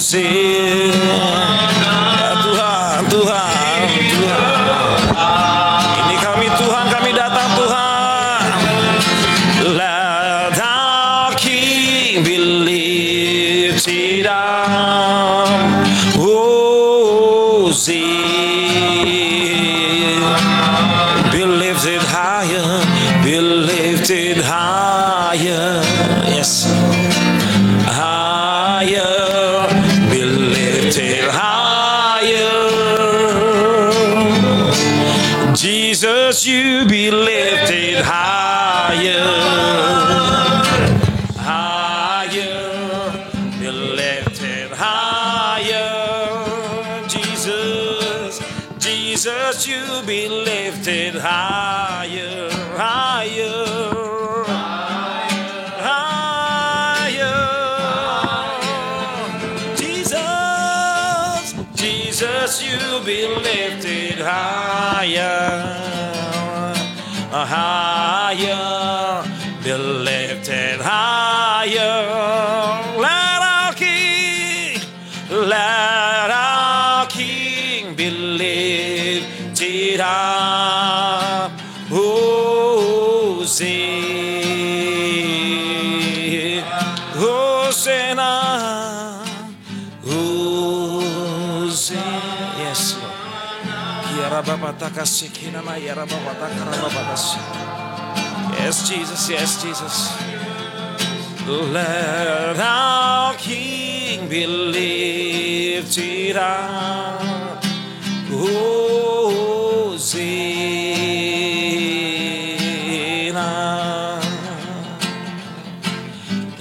sing. Ya Tuhan, Tuhan, Tuhan. Ini kami Tuhan, kami datang Tuhan. Let our King be lifted up. Oh, sing. Be lifted higher, be lifted higher. Yes. Higher, be lifted higher. Jesus, you be lifted higher. Higher, be lifted higher. Jesus, Jesus, you be lifted higher. Higher. Jesus, you be lifted higher, higher, be lifted higher. Let our King be lifted up. Oh, sing, Hosanna. Yes, Lord. Yes, Jesus, yes, Jesus. Let our King be lifted up. Hosanna.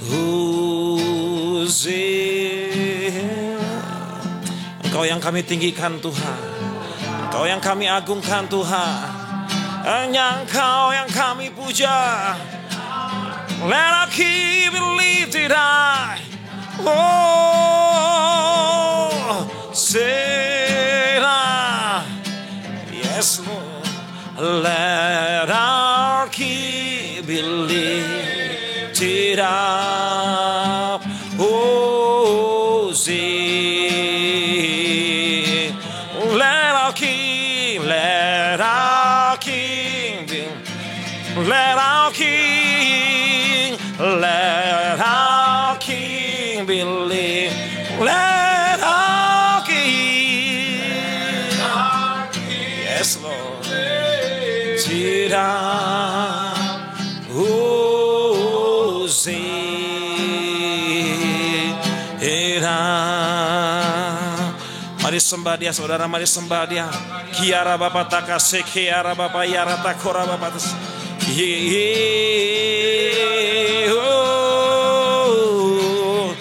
Hosanna. Engkau yang kami tinggikan Tuhan, Engkau yang kami agungkan Tuhan, hanya Engkau yang kami puja. Let our King be lifted high. Oh, Hosanna. Yes, Lord. Let our King be lifted up. Oh, Hosanna. Let our King be, let our King, let our King be lifted. Let our King, yes Lord, sit down. Mari sembah Dia, saudara, mari sembah Dia. Kiara Bapa takase, kiara Bapa yara takora Bapa tas. Oh,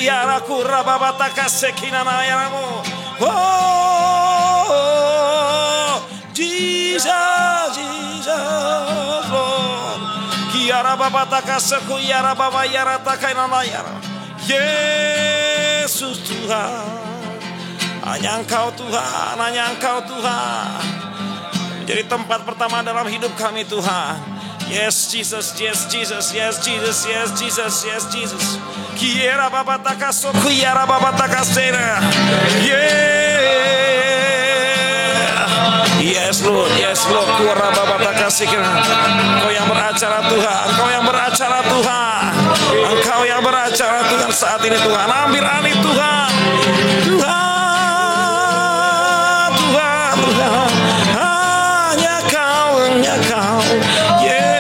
yara kura Bapa takase kinana yaramu. Oh, Jesus, Jesus, Lord. Kiara Bapa takase, kiara Bapa yara takainana yara. Yesus Tuhan. Hanya Engkau Tuhan, hanya Engkau Tuhan. Menjadi tempat pertama dalam hidup kami Tuhan. Yes Jesus, yes Jesus, yes Jesus, yes Jesus, yes Jesus. Kiera Bapa takaso, kiera Bapa takasera. Yeah. Yes Lord, yes Lord. Kiera Bapa takasira. Engkau yang beracara Tuhan, Engkau yang beracara Tuhan. Engkau yang beracara Tuhan saat ini Tuhan. Ambil alih Tuhan. Tuhan. Hanya Kau, yeah.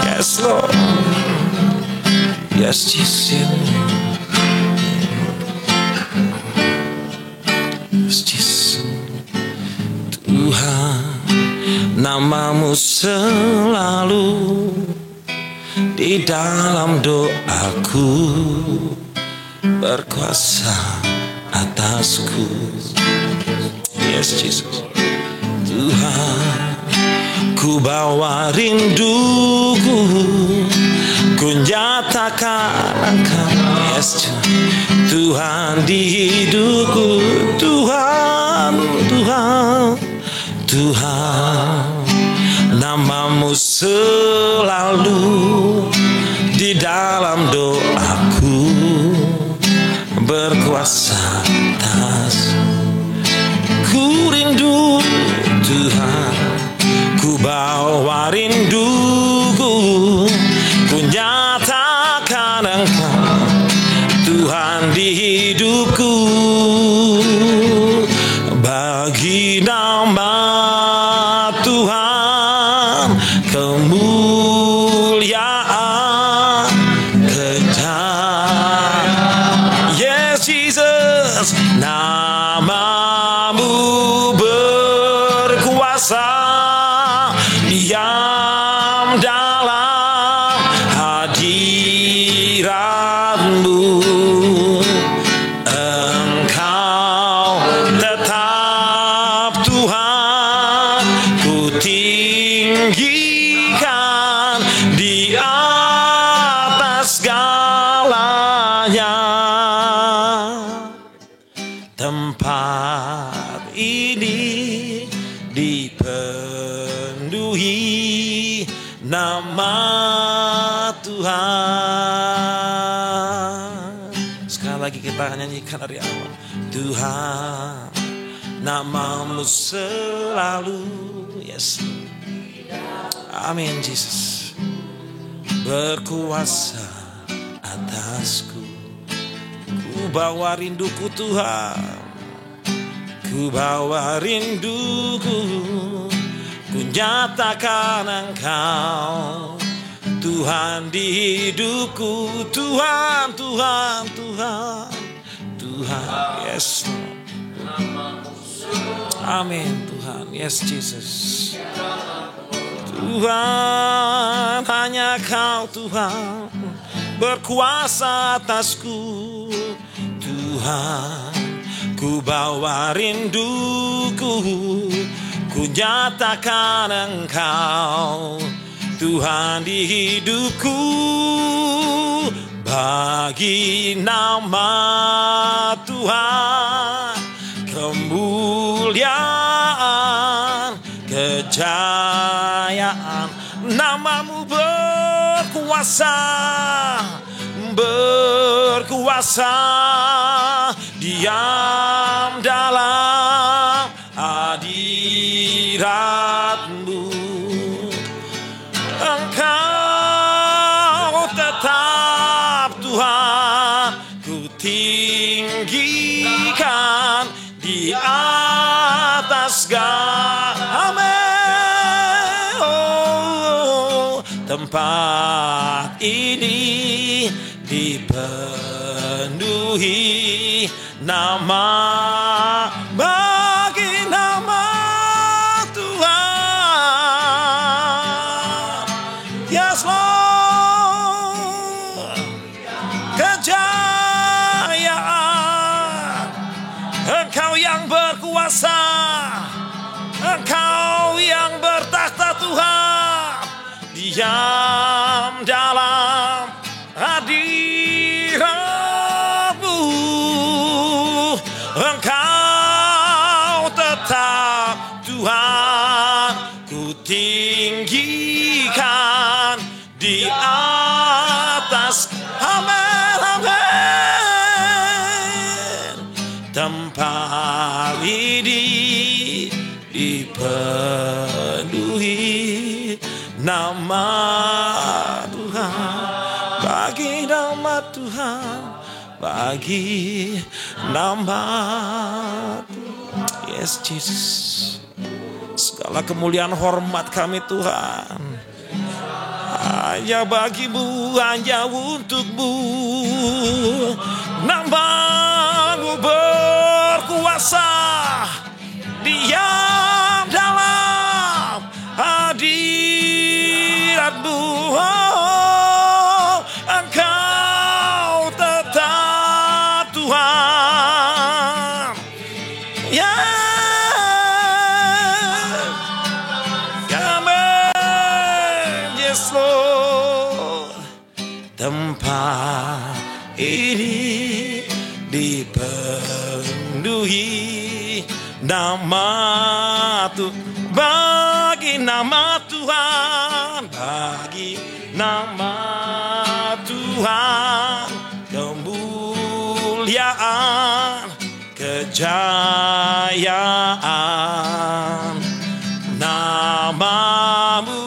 Yes Lord, yes Jesus, yes Jesus. Tuhan, nama-Mu selalu di dalam doaku, berkuasa atasku. Yes Jesus. Tuhan, ku bawa rinduku, ku nyatakan Engkau. Yes Tuhan di hidupku. Tuhan, Tuhan, Tuhan, nama-Mu Namamu selalu di dalam doaku, berkuasa atas. Ku rindu Tuhan, ku bawa rinduku, ku nyatakan Engkau Tuhan di hidupku. Bagi nama Tuhan kemuliaan, kejayaan. Yes Jesus, namamu berkuasa, diam dalam hadiratmu. Engkau tetap Tuhan, ku tinggikan di atas segalanya. Tempat ini dipenuhi nama Tuhan. Sekali lagi kita nyanyikan dari awal. Tuhan, namamu selalu, yes, amin Jesus, berkuasa atasku. Ku bawa rinduku Tuhan, ku bawa rinduku, ku nyatakan Engkau Tuhan di hidupku. Tuhan, Tuhan, Tuhan, Tuhan, yes, amin Tuhan, yes Jesus. Tuhan, hanya Kau Tuhan berkuasa atasku. Tuhan, ku bawa rinduku, ku nyatakan Engkau Tuhan di hidupku. Bagi nama Tuhan kemuliaan, kejayaan. Namamu berkuasa, berkuasa, diam dalam hadiratmu. Engkau tetap Tuhan, ku tinggikan di atas segala. Amin. Oh, tempat ini dipenuhi nama, bagi nama Tuhan. Yes Lord, kejayaan. Engkau yang berkuasa, Engkau yang bertakhta Tuhan. Diam dalam hadiratmu. Engkau tetap Tuhan, ku tinggikan di atas. Amin, amin. Tempat ini dipenuhi nama Tuhan. Bagi nama Tuhan, bagi nama Tuhan. Yes Jesus, segala kemuliaan hormat kami Tuhan hanya bagimu, hanya untukmu. Namamu berkuasa, diam dalam hadiratmu. Oh, Engkau tetap Tuhan. Yeah. Amen. Yes Lord. Tempat ini dipenuhi nama Tuhan. Bagi nama Tuhan Tuhan, bagi nama Tuhan, kemuliaan, kejayaan. Namamu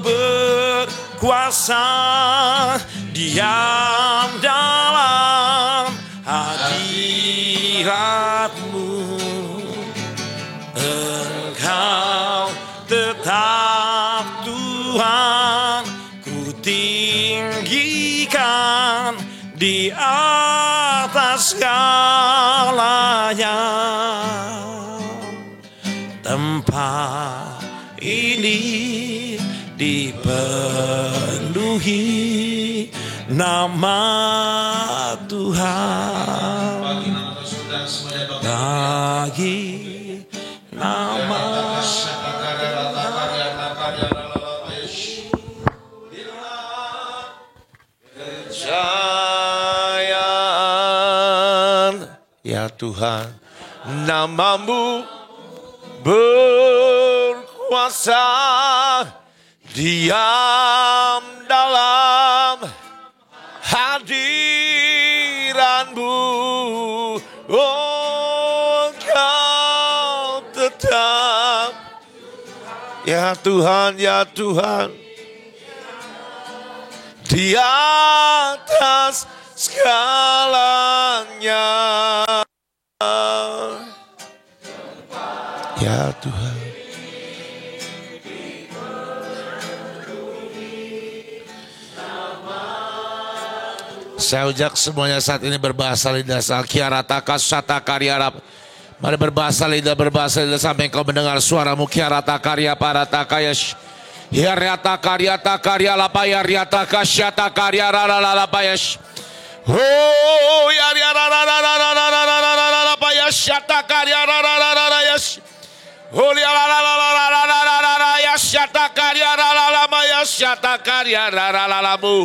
berkuasa, diam dalam hadiratmu. Engkau tetap Tuhan, ku tinggikan di atas segalanya. Tempat ini dipenuhi nama Tuhan, bagi nama kejayaan. Ya Tuhan, namamu berkuasa, diam dalam hadiratmu. Oh, Kau tetap, ya Tuhan, ya Tuhan, di atas segalanya. Ya Tuhan, saya ujak semuanya saat ini berbahasa lidah. Kiarataka sata karya rap. Mari berbahasa lidah sampai engkau mendengar suaramu. Kiarata karya parataka yash. Hiarata karya takarya lapaya riataka syata karya rara lapayash. Oh ya rara lapaya syata karya rara yash. Holy syata karya ralalama syata karya ralalamu.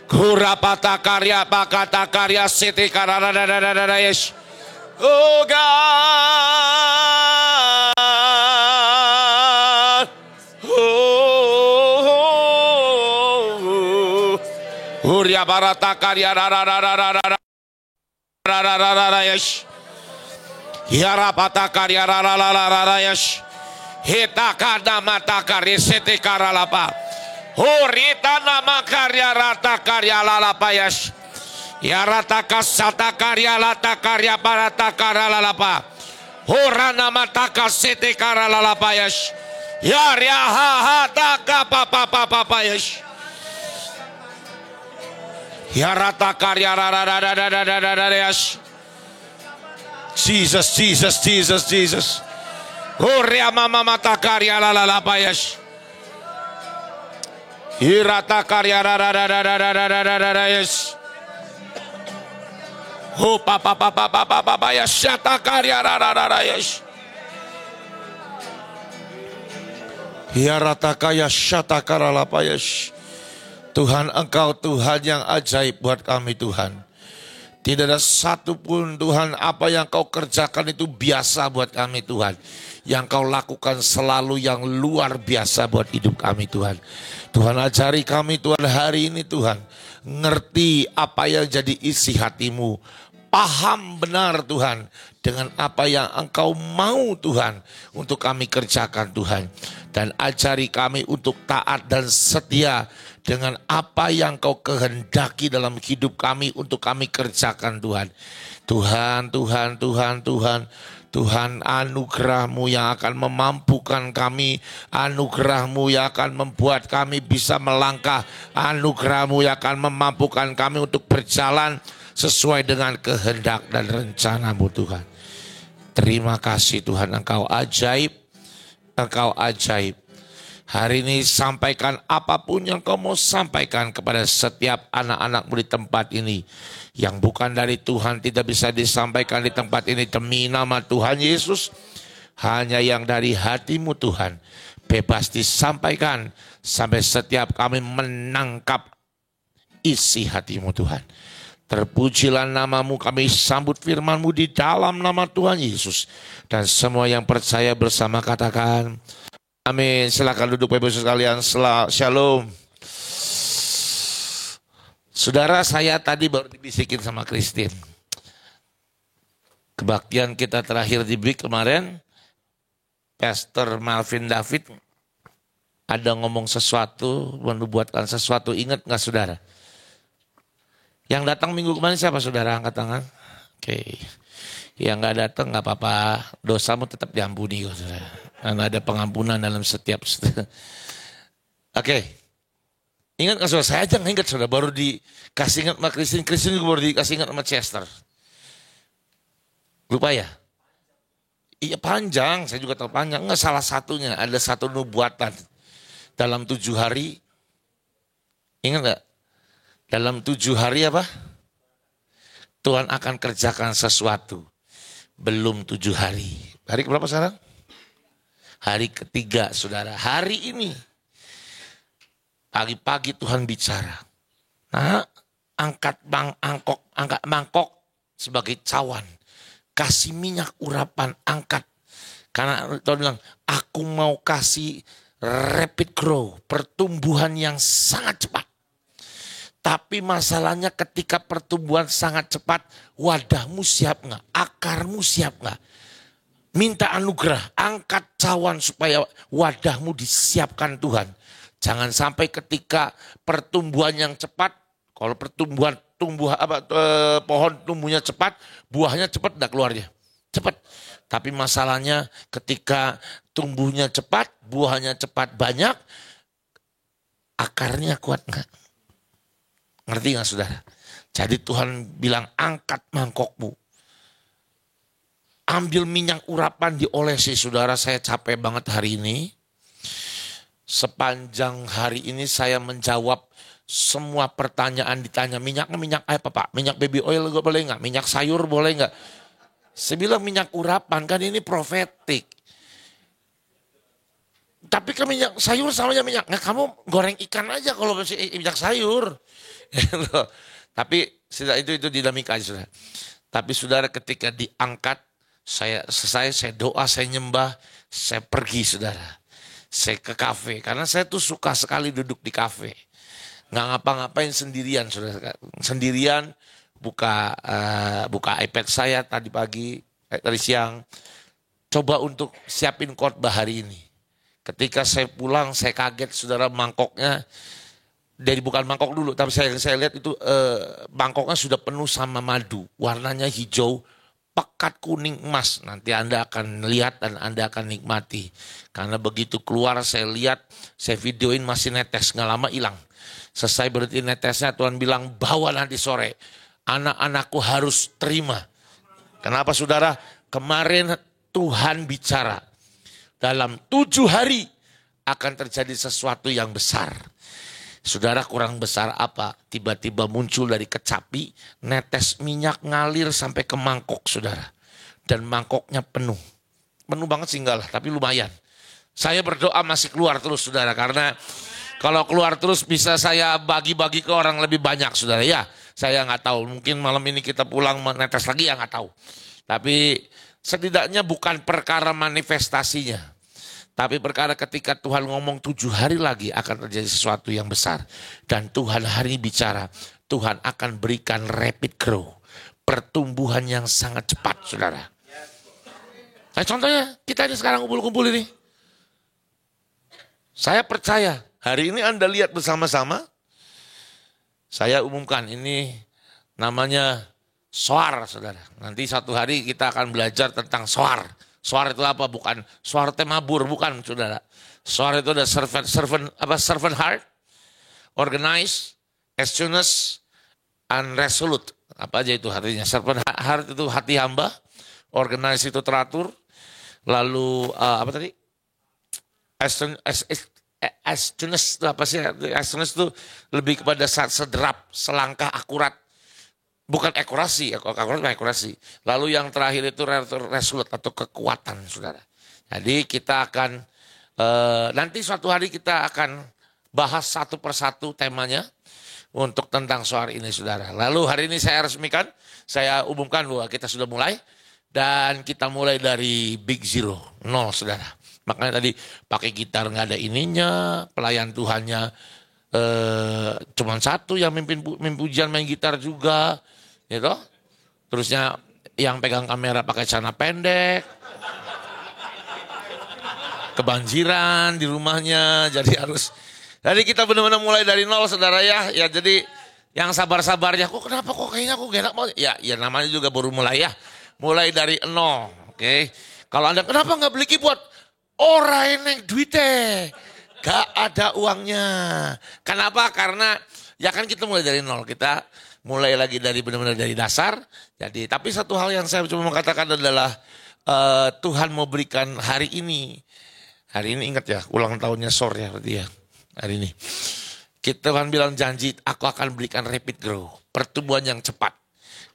Kurapata karya pakata karya siti karana yes. Oh God. Oh. Hurya barata karya rara yes. Hiarapata karya rara yes. Hitakada mata karya siti karalapa. Hurita nama karya rata karya lalapayas. Ya rata kasata karya lata karya parata karya lalapa. Hurana mata kasete karya lalapayas. Ya ria ha ha taka papapapapayas. Ya rata karya rararararararararayas. Jesus, Jesus, Jesus, Jesus. Huria mama mata karya lalapayas. Hirata karya rararararararararayas. Oh papa ya syata karya rarararayas. Hirata kaya syata karalapayas. Tuhan, Engkau Tuhan yang ajaib buat kami Tuhan. Tidak ada satupun Tuhan apa yang Kau kerjakan itu biasa buat kami Tuhan. Yang Kau lakukan selalu yang luar biasa buat hidup kami Tuhan. Tuhan ajari kami Tuhan hari ini Tuhan. Ngerti apa yang jadi isi hatimu. Paham benar Tuhan dengan apa yang Engkau mau Tuhan untuk kami kerjakan Tuhan. Dan ajari kami untuk taat dan setia dengan apa yang Kau kehendaki dalam hidup kami untuk kami kerjakan Tuhan. Tuhan, Tuhan, Tuhan, Tuhan. Tuhan, anugerah-Mu yang akan memampukan kami, anugerah-Mu yang akan membuat kami bisa melangkah, anugerah-Mu yang akan memampukan kami untuk berjalan sesuai dengan kehendak dan rencana-Mu Tuhan. Terima kasih Tuhan, Engkau ajaib, Engkau ajaib. Hari ini sampaikan apapun yang Kau mau sampaikan kepada setiap anak-anak-Mu di tempat ini. Yang bukan dari Tuhan tidak bisa disampaikan di tempat ini demi nama Tuhan Yesus. Hanya yang dari hati-Mu Tuhan. Bebas disampaikan sampai setiap kami menangkap isi hati-Mu Tuhan. Terpujilah nama-Mu, kami sambut firman-Mu di dalam nama Tuhan Yesus. Dan semua yang percaya bersama katakan Amin. Silakan duduk Bapak Ibu sekalian. Shalom. Saudara, saya tadi baru dibisikin sama Christine. Kebaktian kita terakhir di BIK kemarin, Pastor Malvin David ada ngomong sesuatu, menubuatkan sesuatu. Ingat nggak saudara? Yang datang minggu kemarin siapa saudara? Angkat tangan. Oke. Yang nggak datang nggak apa-apa, dosamu tetap diampuni kok saudara. Karena ada pengampunan dalam setiap. Oke. Ingat nggak saudara? Saya aja nggak ingat saudara. Baru dikasih ingat sama Christine. Christine juga baru dikasih ingat sama Chester. Lupa ya? Iya panjang. Saya juga tahu panjang. Nggak salah satunya. Ada satu nubuatan. Dalam 7 hari. Ingat nggak? Dalam 7 hari apa? Tuhan akan kerjakan sesuatu. Belum 7 hari. Hari keberapa sekarang? Hari ketiga saudara. Hari ini. Pagi-pagi Tuhan bicara. Nah, angkat mangkok sebagai cawan. Kasih minyak urapan, angkat. Karena Tuhan bilang, aku mau kasih rapid growth. Pertumbuhan yang sangat cepat. Tapi masalahnya ketika pertumbuhan sangat cepat, wadahmu siap nggak? Akarmu siap nggak? Minta anugerah, angkat cawan supaya wadahmu disiapkan Tuhan. Jangan sampai ketika pertumbuhan yang cepat, kalau pohon tumbuhnya cepat, buahnya cepat enggak keluarnya. Cepat. Tapi masalahnya ketika tumbuhnya cepat, buahnya cepat banyak, akarnya kuat enggak? Ngerti enggak saudara? Jadi Tuhan bilang angkat mangkokmu. Ambil minyak urapan diolesi saudara, saya capek banget hari ini. Sepanjang hari ini saya menjawab semua pertanyaan ditanya minyak apa Pak? Minyak baby oil boleh nggak? Minyak sayur boleh nggak? Saya bilang minyak urapan kan ini profetik. Tapi kan minyak sayur sama minyak. Nah, kamu goreng ikan aja kalau masih minyak sayur. Tapi itu dinamika aja saudara. Tapi saudara ketika diangkat, saya doa, saya nyembah, saya pergi saudara. Saya ke kafe, karena saya tuh suka sekali duduk di kafe. Nggak ngapa-ngapain sendirian saudara. Sendirian buka iPad saya tadi siang. Coba untuk siapin khotbah hari ini. Ketika saya pulang saya kaget saudara, mangkoknya. Bukan mangkok dulu, tapi saya lihat itu mangkoknya sudah penuh sama madu. Warnanya hijau, pekat kuning emas. Nanti Anda akan lihat dan Anda akan nikmati. Karena begitu keluar saya lihat, saya videoin masih netes, nggak lama hilang. Selesai berhenti netesnya Tuhan bilang bawa nanti sore. Anak-anakku harus terima. Kenapa saudara? Kemarin Tuhan bicara. Dalam 7 hari akan terjadi sesuatu yang besar. Saudara, kurang besar apa? Tiba-tiba muncul dari kecapi, netes minyak ngalir sampai ke mangkok saudara. Dan mangkoknya penuh. Penuh banget sih enggak lah, tapi lumayan. Saya berdoa masih keluar terus saudara. Karena kalau keluar terus bisa saya bagi-bagi ke orang lebih banyak saudara. Ya, saya nggak tahu. Mungkin malam ini kita pulang menetes lagi ya nggak tahu. Tapi setidaknya bukan perkara manifestasinya. Tapi perkara ketika Tuhan ngomong 7 hari lagi akan terjadi sesuatu yang besar. Dan Tuhan hari ini bicara, Tuhan akan berikan rapid growth. Pertumbuhan yang sangat cepat saudara. Nah, contohnya kita ini sekarang kumpul-kumpul ini. Saya percaya hari ini Anda lihat bersama-sama. Saya umumkan ini namanya soar saudara. Nanti satu hari kita akan belajar tentang soar. Soar itu apa? Bukan soar temabur, bukan saudara. Soar itu ada servant heart, organized, astucious, and resolute. Apa aja itu artinya? Servant heart itu hati hamba, organized itu teratur, lalu apa tadi? Astucious itu apa sih? Astucious itu lebih kepada sederap, selangkah akurat. Bukan akurasi. Lalu yang terakhir itu resolute atau kekuatan saudara. Jadi kita akan, nanti suatu hari kita akan bahas satu persatu temanya untuk tentang soal ini saudara. Lalu hari ini saya resmikan, saya umumkan bahwa kita sudah mulai. Dan kita mulai dari big zero, 0 saudara. Makanya tadi pakai gitar nggak ada ininya, pelayan Tuhannya cuman satu yang mimpin pujian main gitar juga, gitu. Terusnya yang pegang kamera pakai celana pendek, kebanjiran di rumahnya, jadi kita benar-benar mulai dari nol, saudara ya. Ya jadi yang sabar-sabarnya, kenapa kayaknya aku gak enak banget. Ya namanya juga baru mulai ya, mulai dari nol, oke. Kalau Anda kenapa nggak beli keyboard? Orang yang duitnya. Gak ada uangnya. Kenapa? Karena ya kan kita mulai dari nol. Kita mulai lagi dari benar-benar dari dasar. Jadi tapi satu hal yang saya cuma mau katakan adalah Tuhan mau berikan hari ini. Hari ini ingat ya, ulang tahunnya SOR ya berarti ya. Hari ini. Tuhan bilang janji, aku akan berikan rapid growth. Pertumbuhan yang cepat.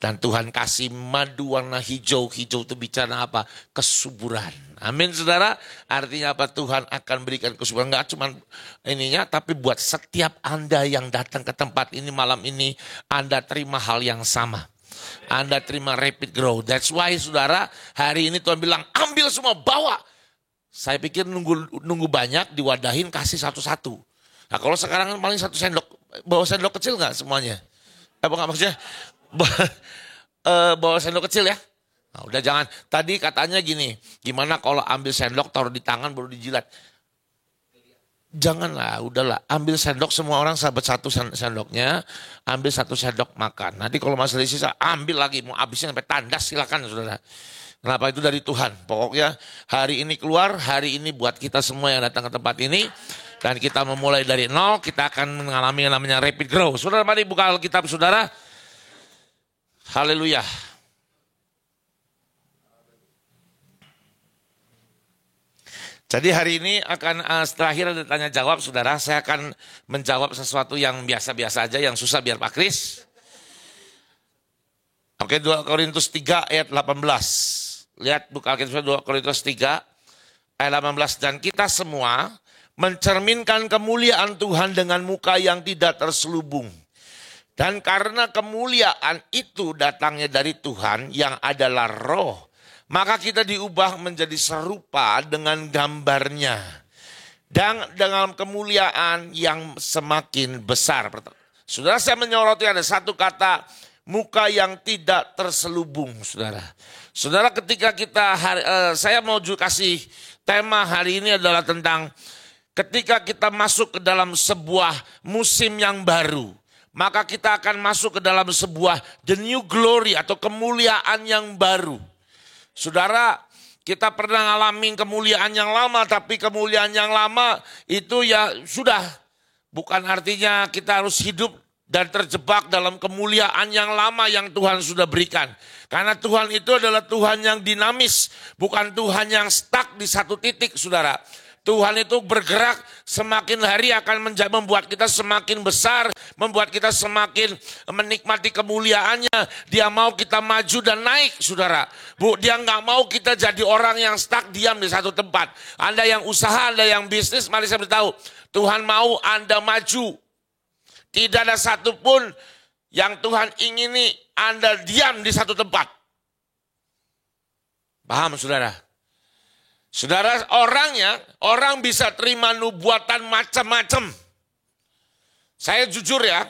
Dan Tuhan kasih madu warna hijau. Hijau itu bicara apa? Kesuburan. Amin saudara. Artinya apa? Tuhan akan berikan kesuburan. Enggak cuma ininya, tapi buat setiap Anda yang datang ke tempat ini malam ini, Anda terima hal yang sama. Anda terima rapid growth. That's why saudara, hari ini Tuhan bilang ambil semua, bawa. Saya pikir nunggu banyak, diwadahin kasih satu-satu. Nah kalau sekarang paling 1 sendok, bawa sendok kecil enggak semuanya? Apa enggak maksudnya? Bawa sendok kecil ya. Nah, udah jangan. Tadi katanya gini, gimana kalau ambil sendok taruh di tangan baru dijilat? Janganlah, udahlah. Ambil sendok, semua orang sahabat satu sendoknya, ambil 1 sendok makan. Nanti kalau masih sisa, ambil lagi, mau habisnya sampai tandas silakan saudara. Kenapa? Itu dari Tuhan. Pokoknya hari ini keluar, hari ini buat kita semua yang datang ke tempat ini. Dan kita memulai dari nol, kita akan mengalami yang namanya rapid growth. Saudara, mari buka Alkitab saudara. Haleluya. Jadi hari ini akan terakhir ada tanya jawab saudara. Saya akan menjawab sesuatu yang biasa-biasa aja, yang susah biar Pak Kris. Oke, 2 Korintus 3 ayat 18. Lihat buka Alkitab 2 Korintus 3 ayat 18. Dan kita semua mencerminkan kemuliaan Tuhan dengan muka yang tidak terselubung. Dan karena kemuliaan itu datangnya dari Tuhan yang adalah roh, maka kita diubah menjadi serupa dengan gambarnya. Dan dengan kemuliaan yang semakin besar. Saudara, saya menyoroti ada satu kata, muka yang tidak terselubung, saudara. Saudara, ketika saya mau kasih tema hari ini adalah tentang ketika kita masuk ke dalam sebuah musim yang baru, maka kita akan masuk ke dalam sebuah the new glory atau kemuliaan yang baru. Saudara, kita pernah ngalamin kemuliaan yang lama, tapi kemuliaan yang lama itu ya sudah. Bukan artinya kita harus hidup dan terjebak dalam kemuliaan yang lama yang Tuhan sudah berikan. Karena Tuhan itu adalah Tuhan yang dinamis, bukan Tuhan yang stuck di satu titik, saudara. Tuhan itu bergerak, semakin hari akan membuat kita semakin besar, membuat kita semakin menikmati kemuliaannya. Dia mau kita maju dan naik, saudara. Dia nggak mau kita jadi orang yang stuck diam di satu tempat. Anda yang usaha, Anda yang bisnis, mari saya beritahu, Tuhan mau Anda maju. Tidak ada satupun yang Tuhan ingini Anda diam di satu tempat. Paham, saudara? Saudara, orang bisa terima nubuatan macam-macam. Saya jujur ya,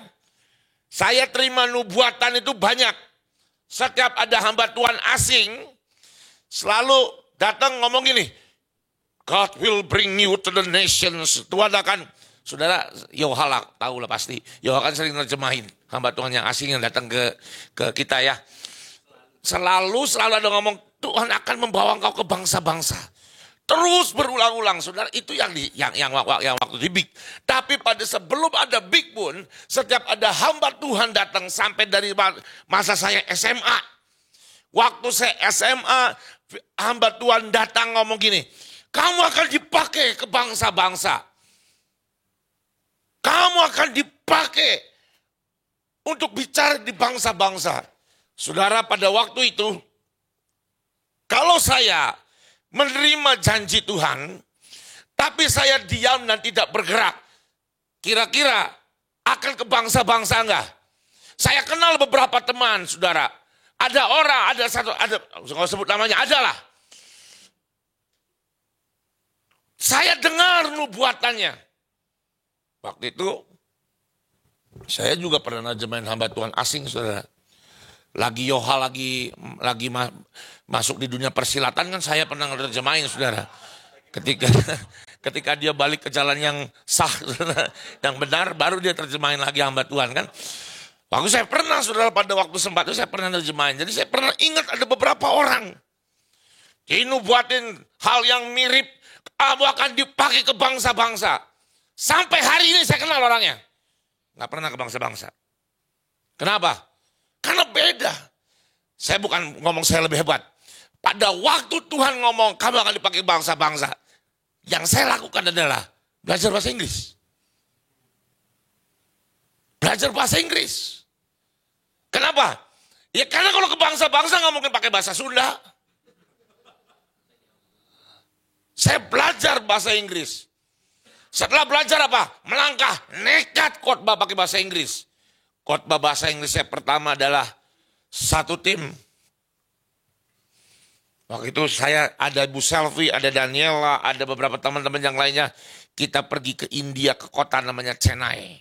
saya terima nubuatan itu banyak. Setiap ada hamba Tuhan asing, selalu datang ngomong gini, God will bring you to the nations. Tuhan akan, saudara, Yohalak tahu lah pasti. Yohalak kan sering nerjemahin hamba Tuhan yang asing yang datang ke kita ya. Selalu ada ngomong, Tuhan akan membawa engkau ke bangsa-bangsa. Terus berulang-ulang, saudara, itu yang waktu di big. Tapi pada sebelum ada big pun, setiap ada hamba Tuhan datang sampai dari masa saya SMA. Waktu saya SMA, hamba Tuhan datang ngomong gini, kamu akan dipakai ke bangsa-bangsa. Kamu akan dipakai untuk bicara di bangsa-bangsa. Saudara, pada waktu itu, kalau saya menerima janji Tuhan, tapi saya diam dan tidak bergerak, kira-kira akan ke bangsa-bangsa enggak? Saya kenal beberapa teman, saudara. Ada orang, ada nggak sebut namanya, adalah. Saya dengar nubuatannya. Waktu itu saya juga pernah nerjemahin hamba Tuhan asing, saudara. Lagi Yoha lagi masuk di dunia persilatan kan saya pernah nerjemahin, saudara. Ketika dia balik ke jalan yang sah, saudara, yang benar, baru dia terjemahin lagi hamba Tuhan kan. Waktu saya pernah, saudara, pada waktu sempat itu saya pernah nerjemahin. Jadi saya pernah ingat ada beberapa orang dinubuatin hal yang mirip, kamu akan dipakai ke bangsa-bangsa. Sampai hari ini saya kenal orangnya. Nggak pernah ke bangsa-bangsa. Kenapa? Karena beda. Saya bukan ngomong saya lebih hebat. Pada waktu Tuhan ngomong kamu akan dipakai bangsa-bangsa, yang saya lakukan adalah belajar bahasa Inggris. Belajar bahasa Inggris. Kenapa? Ya karena kalau ke bangsa-bangsa nggak mungkin pakai bahasa Sunda. Saya belajar bahasa Inggris. Setelah belajar apa? Melangkah, nekat khotbah pakai bahasa Inggris. Khotbah bahasa Inggris saya pertama adalah satu tim. Waktu itu saya ada Bu Selvi, ada Daniela, ada beberapa teman-teman yang lainnya. Kita pergi ke India, ke kota namanya Chennai.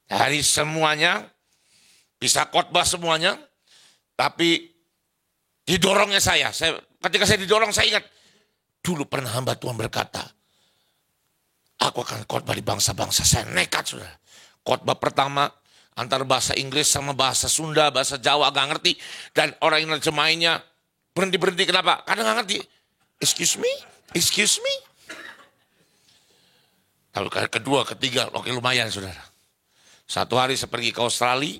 Dari semuanya, bisa khotbah semuanya. Tapi didorongnya saya. Ketika saya didorong, saya ingat. Dulu pernah hamba Tuhan berkata, aku akan khotbah di bangsa-bangsa. Saya nekat, sudah. Khotbah pertama, antara bahasa Inggris sama bahasa Sunda, bahasa Jawa gak ngerti. Dan orang yang nerjemahinnya berhenti-berhenti, kenapa? Karena gak ngerti. Excuse me? Excuse me? Lalu kedua, ketiga, oke lumayan, saudara. Satu hari saya pergi ke Australia.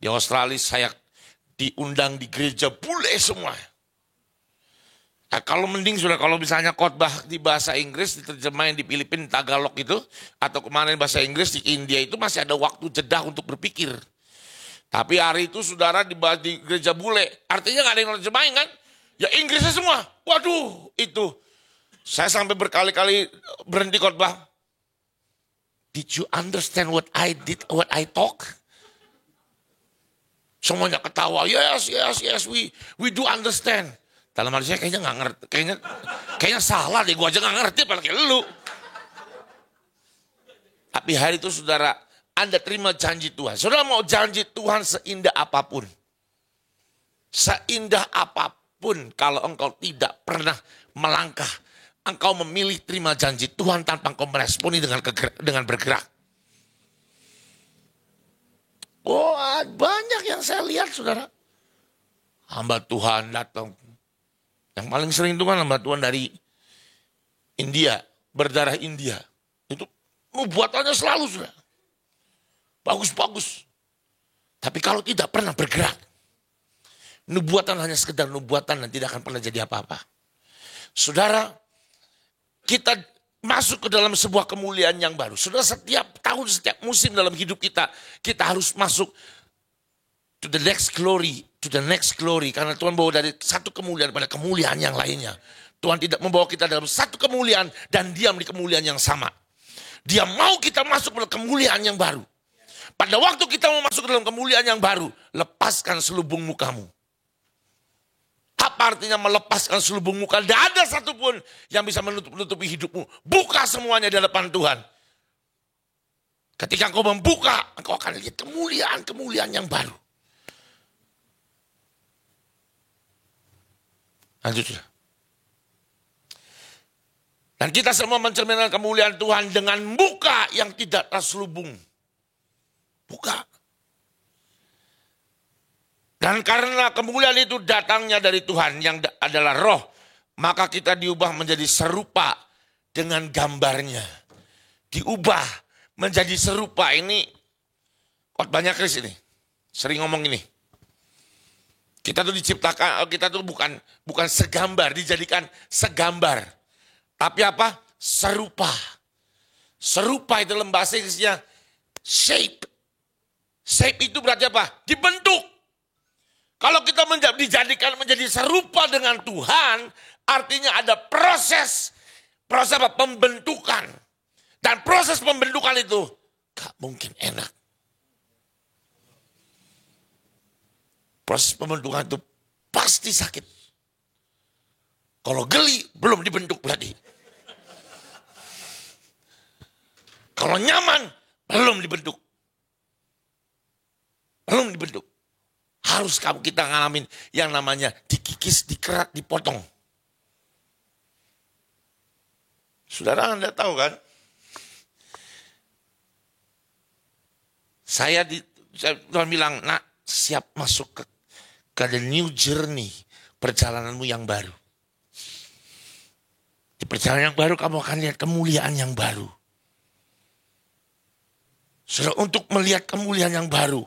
Di Australia saya diundang di gereja bule semua. Nah, kalau mending sudah, kalau misalnya khotbah di bahasa Inggris diterjemahin di Filipina, Tagalog itu, atau kemarin bahasa Inggris di India itu masih ada waktu jeda untuk berpikir. Tapi hari itu saudara di gereja bule, artinya gak ada yang nerjemahin kan? Ya Inggrisnya semua. Waduh, itu. Saya sampai berkali-kali berhenti khotbah. Did you understand what I did, what I talk? Semuanya ketawa. Yes, we do understand. Dalam hal saya kayaknya nggak ngerti, kayaknya salah deh, gue aja nggak ngerti, apalagi lu. Tapi hari itu saudara, Anda terima janji Tuhan. Saudara mau janji Tuhan seindah apapun. Seindah apapun kalau engkau tidak pernah melangkah. Engkau memilih terima janji Tuhan tanpa engkau meresponi dengan bergerak. Oh, banyak yang saya lihat saudara. Hamba Tuhan datang. Yang paling sering itu kan hamba Tuhan dari India, berdarah India. Itu nubuatannya selalu sudah. Bagus-bagus. Tapi kalau tidak pernah bergerak, nubuatan hanya sekedar nubuatan dan tidak akan pernah jadi apa-apa. Saudara, kita masuk ke dalam sebuah kemuliaan yang baru. Saudara, setiap tahun, setiap musim dalam hidup kita, kita harus masuk to the next glory. To the next glory. Karena Tuhan bawa dari satu kemuliaan pada kemuliaan yang lainnya. Tuhan tidak membawa kita dalam satu kemuliaan dan diam di kemuliaan yang sama. Dia mau kita masuk pada kemuliaan yang baru. Pada waktu kita mau masuk ke dalam kemuliaan yang baru, lepaskan selubung mukamu. Apa artinya melepaskan selubung muka? Tidak ada satupun yang bisa menutupi hidupmu. Buka semuanya di hadapan Tuhan. Ketika engkau membuka, engkau akan lihat kemuliaan-kemuliaan yang baru. Lanjut. Dan kita semua mencerminkan kemuliaan Tuhan dengan muka yang tidak terselubung. Buka. Dan karena kemuliaan itu datangnya dari Tuhan yang adalah roh, maka kita diubah menjadi serupa dengan gambarnya. Diubah menjadi serupa. Ini khotbahnya Kris ini. Sering ngomong ini. Kita tuh diciptakan, kita tuh bukan segambar, dijadikan segambar. Tapi apa? Serupa. Serupa itu dalam bahasa Inggrisnya shape. Shape itu berarti apa? Dibentuk. Kalau kita dijadikan menjadi serupa dengan Tuhan, artinya ada proses apa? Pembentukan. Dan proses pembentukan itu gak mungkin enak. Proses pembentukan itu pasti sakit. Kalau geli, belum dibentuk berarti. Kalau nyaman, belum dibentuk. Belum dibentuk. Harus kita ngalamin yang namanya dikikis, dikerat, dipotong. Saudara Anda tahu kan? Tuhan bilang, nak siap masuk ke the new journey, perjalananmu yang baru. Di perjalanan yang baru kamu akan lihat kemuliaan yang baru. Saudara, untuk melihat kemuliaan yang baru,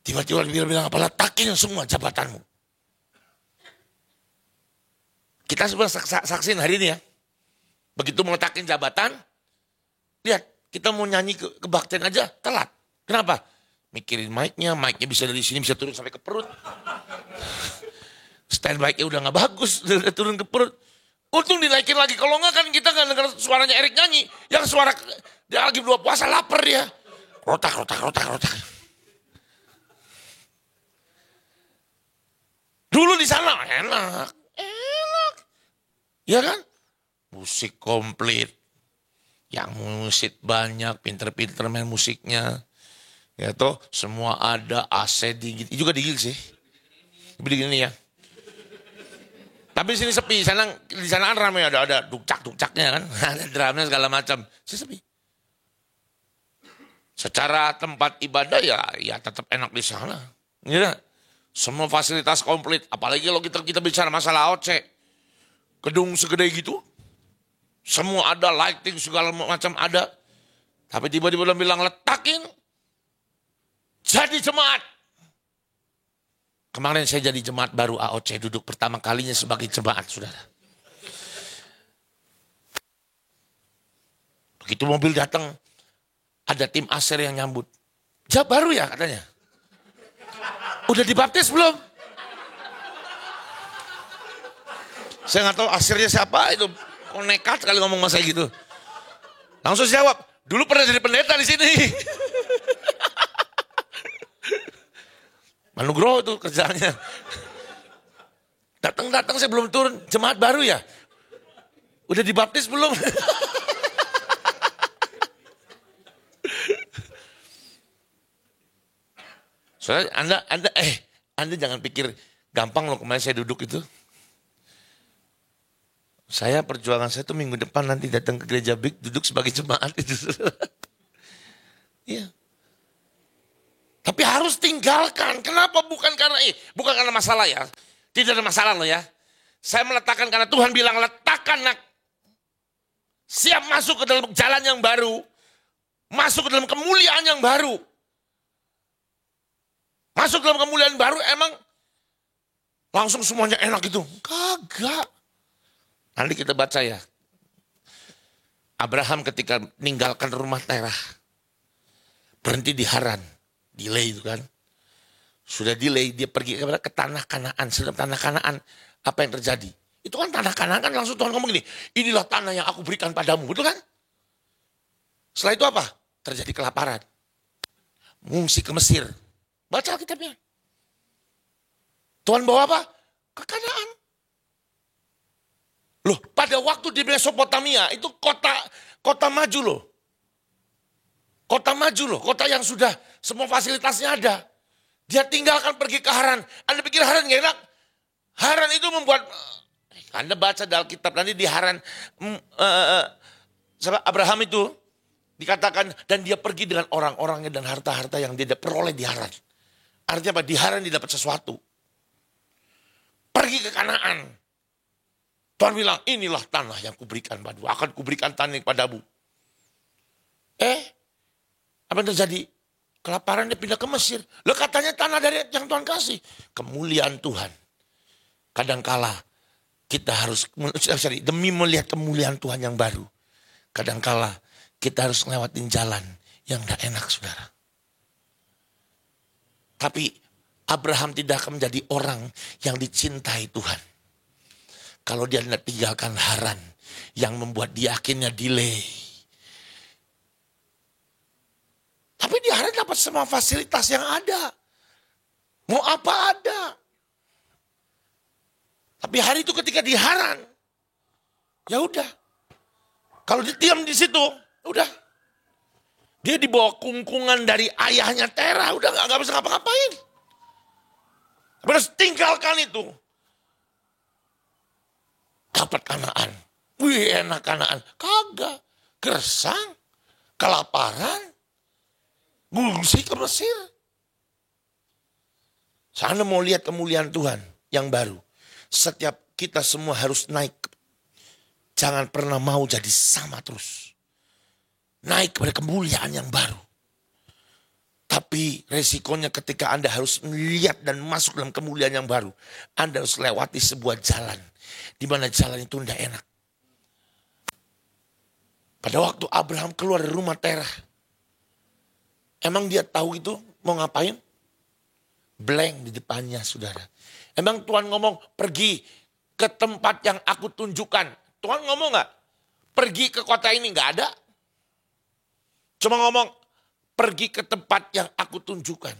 tiba-tiba dia bilang apa? Letakin semua jabatanmu. Kita semua saksiin hari ini ya. Begitu meletakin jabatan, lihat kita mau nyanyi kebaktian aja telat. Kenapa? Mikirin mic-nya bisa dari sini bisa turun sampai ke perut. Stand mic-nya udah gak bagus, udah turun ke perut. Untung dinaikin lagi, kalau enggak kan kita gak dengar suaranya Erik nyanyi. Yang suara dia lagi berdoa puasa lapar dia. Rotak. Dulu di sana enak. Ya kan? Musik komplit. Yang musik banyak, pinter-pinter main musiknya. Ya toh, semua ada, AC dingin. Juga dingin sih. Tapi gini ya. Tapi di sini sepi, di sana kan ramai, ada dukcak-dukcaknya kan. Ada drumnya segala macam. Sini sepi. Secara tempat ibadah ya tetap enak di sana. Ya. Semua fasilitas komplit. Apalagi kalau kita bicara masalah AOC. Gedung segede gitu. Semua ada, lighting segala macam ada. Tapi tiba-tiba bilang letakin. Jadi jemaat. Kemarin saya jadi jemaat baru AOC. Duduk pertama kalinya sebagai jemaat, saudara. Begitu mobil datang. Ada tim Aser yang nyambut. Baru ya katanya. Udah dibaptis belum? Saya nggak tahu Asernya siapa itu. Kok nekat sekali ngomong sama saya gitu. Langsung jawab, dulu pernah jadi pendeta di sini. Manugroho itu kerjaannya. Datang saya belum turun, jemaat baru ya. Udah dibaptis belum? Soalnya Anda jangan pikir gampang loh kemarin saya duduk itu. Perjuangan saya tuh minggu depan nanti datang ke gereja Big duduk sebagai jemaat itu. Iya. Tapi harus tinggalkan. Kenapa? Bukan karena masalah ya. Tidak ada masalah loh ya. Saya meletakkan karena Tuhan bilang letakkan nak. Siap masuk ke dalam jalan yang baru. Masuk ke dalam kemuliaan yang baru. Masuk ke dalam kemuliaan baru emang langsung semuanya enak gitu. Kagak. Nanti kita baca ya. Abraham ketika meninggalkan rumah Terah. Berhenti di Haran. Delay itu kan. Sudah delay dia pergi ke tanah Kanaan. Sedang tanah Kanaan apa yang terjadi? Itu kan tanah Kanaan kan langsung Tuhan ngomong gini. Inilah tanah yang aku berikan padamu. Betul kan? Setelah itu apa? Terjadi kelaparan. Mengungsi ke Mesir. Baca Alkitabnya. Tuhan bawa apa? Ke Kanaan. Loh, pada waktu di Mesopotamia itu kota maju loh. Kota maju loh, kota yang sudah semua fasilitasnya ada. Dia tinggalkan pergi ke Haran. Anda pikir Haran gak enak? Haran itu membuat, Anda baca di Alkitab nanti di Haran, Abraham itu dikatakan, dan dia pergi dengan orang-orangnya dan harta-harta yang dia peroleh di Haran. Artinya apa? Di Haran dia dapat sesuatu. Pergi ke Kanaan. Tuhan bilang, inilah tanah yang kuberikan padamu. Akan kuberikan tanah padamu. Apa yang terjadi? Kelaparan dia pindah ke Mesir. Loh katanya tanah dari yang Tuhan kasih. Kemuliaan Tuhan. Kadangkala kita harus, demi melihat kemuliaan Tuhan yang baru. Kadangkala kita harus ngelewatin jalan yang gak enak, saudara. Tapi Abraham tidak akan menjadi orang yang dicintai Tuhan. Kalau dia tidak tinggalkan Haran yang membuat dia akhirnya delay. Tapi di Haran dapat semua fasilitas yang ada. Mau apa ada. Tapi hari itu ketika di Haran, ya udah. Kalau dia diam di situ, udah. Dia dibawa kungkungan dari ayahnya Terah. Udah gak bisa ngapa-ngapain. Terus tinggalkan itu. Dapat Kanaan. Wih, enak Kanaan. Kagak. Gersang. Kelaparan. Ngungsi ke Mesir. Sana mau lihat kemuliaan Tuhan yang baru. Setiap kita semua harus naik. Jangan pernah mau jadi sama terus. Naik kepada kemuliaan yang baru. Tapi resikonya ketika Anda harus melihat dan masuk dalam kemuliaan yang baru. Anda harus lewati sebuah jalan. Di mana jalan itu tidak enak. Pada waktu Abraham keluar dari rumah Terah. Emang dia tahu itu mau ngapain? Blank di depannya, saudara. Emang Tuhan ngomong pergi ke tempat yang aku tunjukkan. Tuhan ngomong gak? Pergi ke kota ini, gak ada. Cuma ngomong pergi ke tempat yang aku tunjukkan.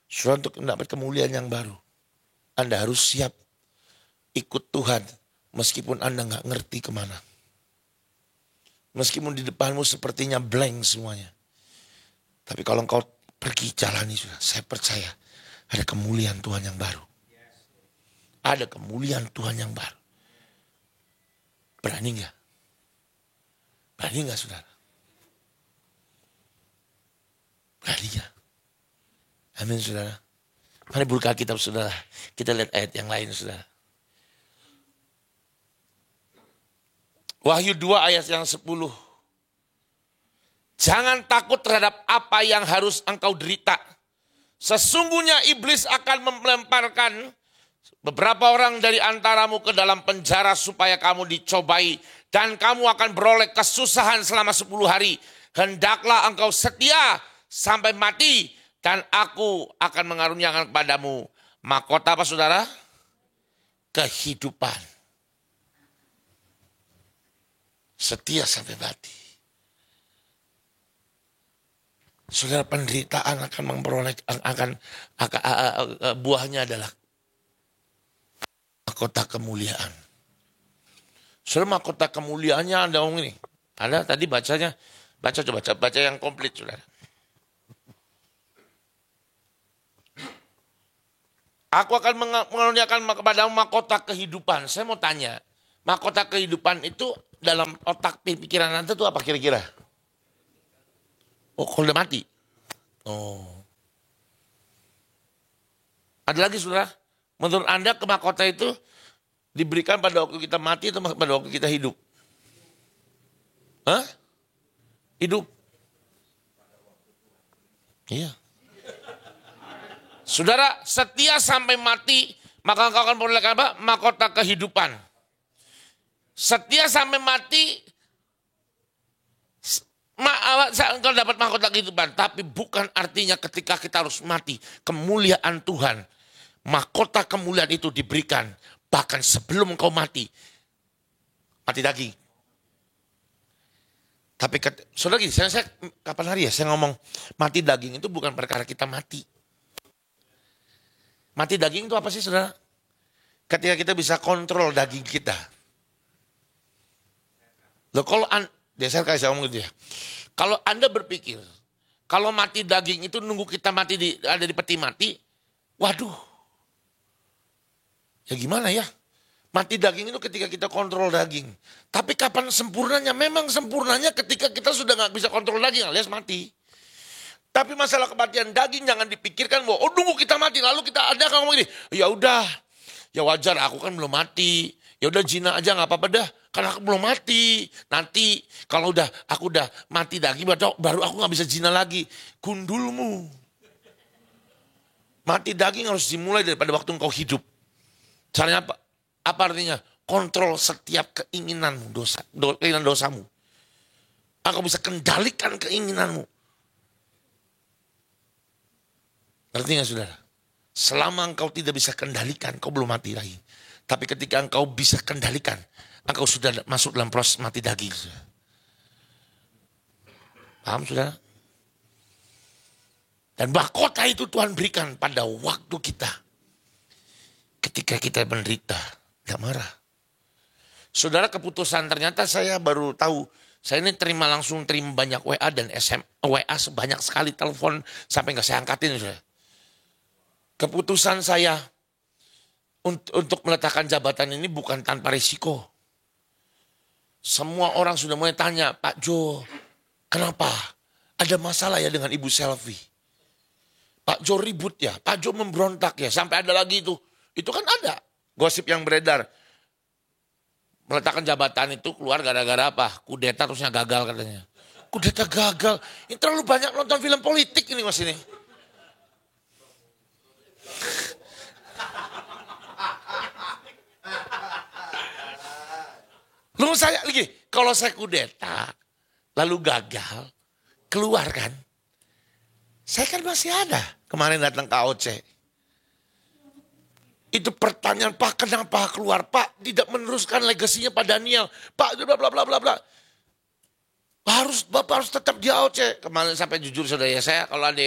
Saudara, untuk mendapat kemuliaan yang baru. Anda harus siap ikut Tuhan. Meskipun Anda gak ngerti kemana. Meskipun di depanmu sepertinya blank semuanya. Tapi kalau engkau pergi jalani sudah, saya percaya ada kemuliaan Tuhan yang baru. Ada kemuliaan Tuhan yang baru. Berani gak? Berani gak saudara? Berani gak? Amin saudara. Mari buka kitab saudara. Kita lihat ayat yang lain saudara. Wahyu 2 ayat yang 10. Jangan takut terhadap apa yang harus engkau derita. Sesungguhnya iblis akan melemparkan beberapa orang dari antaramu ke dalam penjara supaya kamu dicobai. Dan kamu akan beroleh kesusahan selama 10 hari. Hendaklah engkau setia sampai mati. Dan aku akan mengaruniakan kepadamu mahkota apa saudara? Kehidupan. Setia sampai mati. Saudara, penderitaan akan memperoleh buahnya adalah mahkota kemuliaan. Saudara, mahkota kemuliaannya ada ini. Ada tadi bacanya, baca yang komplit saudara. Aku akan mengaruniakan kepadamu mahkota kehidupan. Saya mau tanya, mahkota kehidupan itu dalam otak pikiran Anda itu apa kira-kira? Oh, kalau udah mati. Oh. Ada lagi saudara? Menurut Anda ke mahkota itu diberikan pada waktu kita mati atau pada waktu kita hidup? Hah? Hidup. Iya. Saudara, setia sampai mati, maka engkau akan memperoleh apa? Mahkota kehidupan. Setia sampai mati, engkau dapat mahkota kehidupan. Tapi bukan artinya ketika kita harus mati. Kemuliaan Tuhan. Mahkota kemuliaan itu diberikan. Bahkan sebelum engkau mati. Mati daging. Tapi saudara gini, saya kapan hari ya saya ngomong mati daging itu bukan perkara kita mati. Mati daging itu apa sih saudara? Ketika kita bisa kontrol daging kita. Loh kalau saya ngomong gitu ya. Kalau Anda berpikir, kalau mati daging itu nunggu kita mati ada di peti mati, waduh. Ya gimana ya? Mati daging itu ketika kita kontrol daging. Tapi kapan sempurnanya? Memang sempurnanya ketika kita sudah gak bisa kontrol daging alias mati. Tapi masalah kematian daging jangan dipikirkan bahwa nunggu kita mati lalu kita ada kan ngomong gini, ya udah, ya wajar aku kan belum mati. Ya udah zina aja nggak apa-apa dah, karena aku belum mati. Nanti kalau aku udah mati daging baru aku nggak bisa zina lagi. Gundulmu. Mati daging harus dimulai daripada waktu engkau hidup. Caranya apa? Apa artinya? Kontrol setiap keinginanmu, keinginan dosamu. Engkau bisa kendalikan keinginanmu. Ngerti gak saudara? Selama engkau tidak bisa kendalikan, kau belum mati lagi. Tapi ketika engkau bisa kendalikan, engkau sudah masuk dalam proses mati daging. Paham saudara? Dan mahkota itu Tuhan berikan pada waktu kita. Ketika kita menderita, gak marah. Saudara, keputusan ternyata saya baru tahu Saya ini terima banyak WA dan WA sebanyak sekali, telepon sampai nggak saya angkatin. Saudara. Keputusan saya untuk meletakkan jabatan ini bukan tanpa risiko. Semua orang sudah mulai tanya, Pak Jo, kenapa? Ada masalah ya dengan Ibu Selvi? Pak Jo ribut ya, Pak Jo memberontak ya, sampai ada lagi itu. Itu kan ada gosip yang beredar. Meletakkan jabatan itu keluar gara-gara apa? Kudeta terusnya gagal katanya. Kudeta gagal. Ini terlalu banyak nonton film politik ini mas ini. Lalu saya lagi, kalau saya kudeta, lalu gagal, keluar kan. Saya kan masih ada. Kemarin datang ke AOC. Itu pertanyaan, Pak kenapa keluar? Pak tidak meneruskan legasinya Pak Daniel. Pak bla bla bla bla bla. Bapak harus tetap di AOC. Kemarin sampai jujur saudara ya, saya kalau ada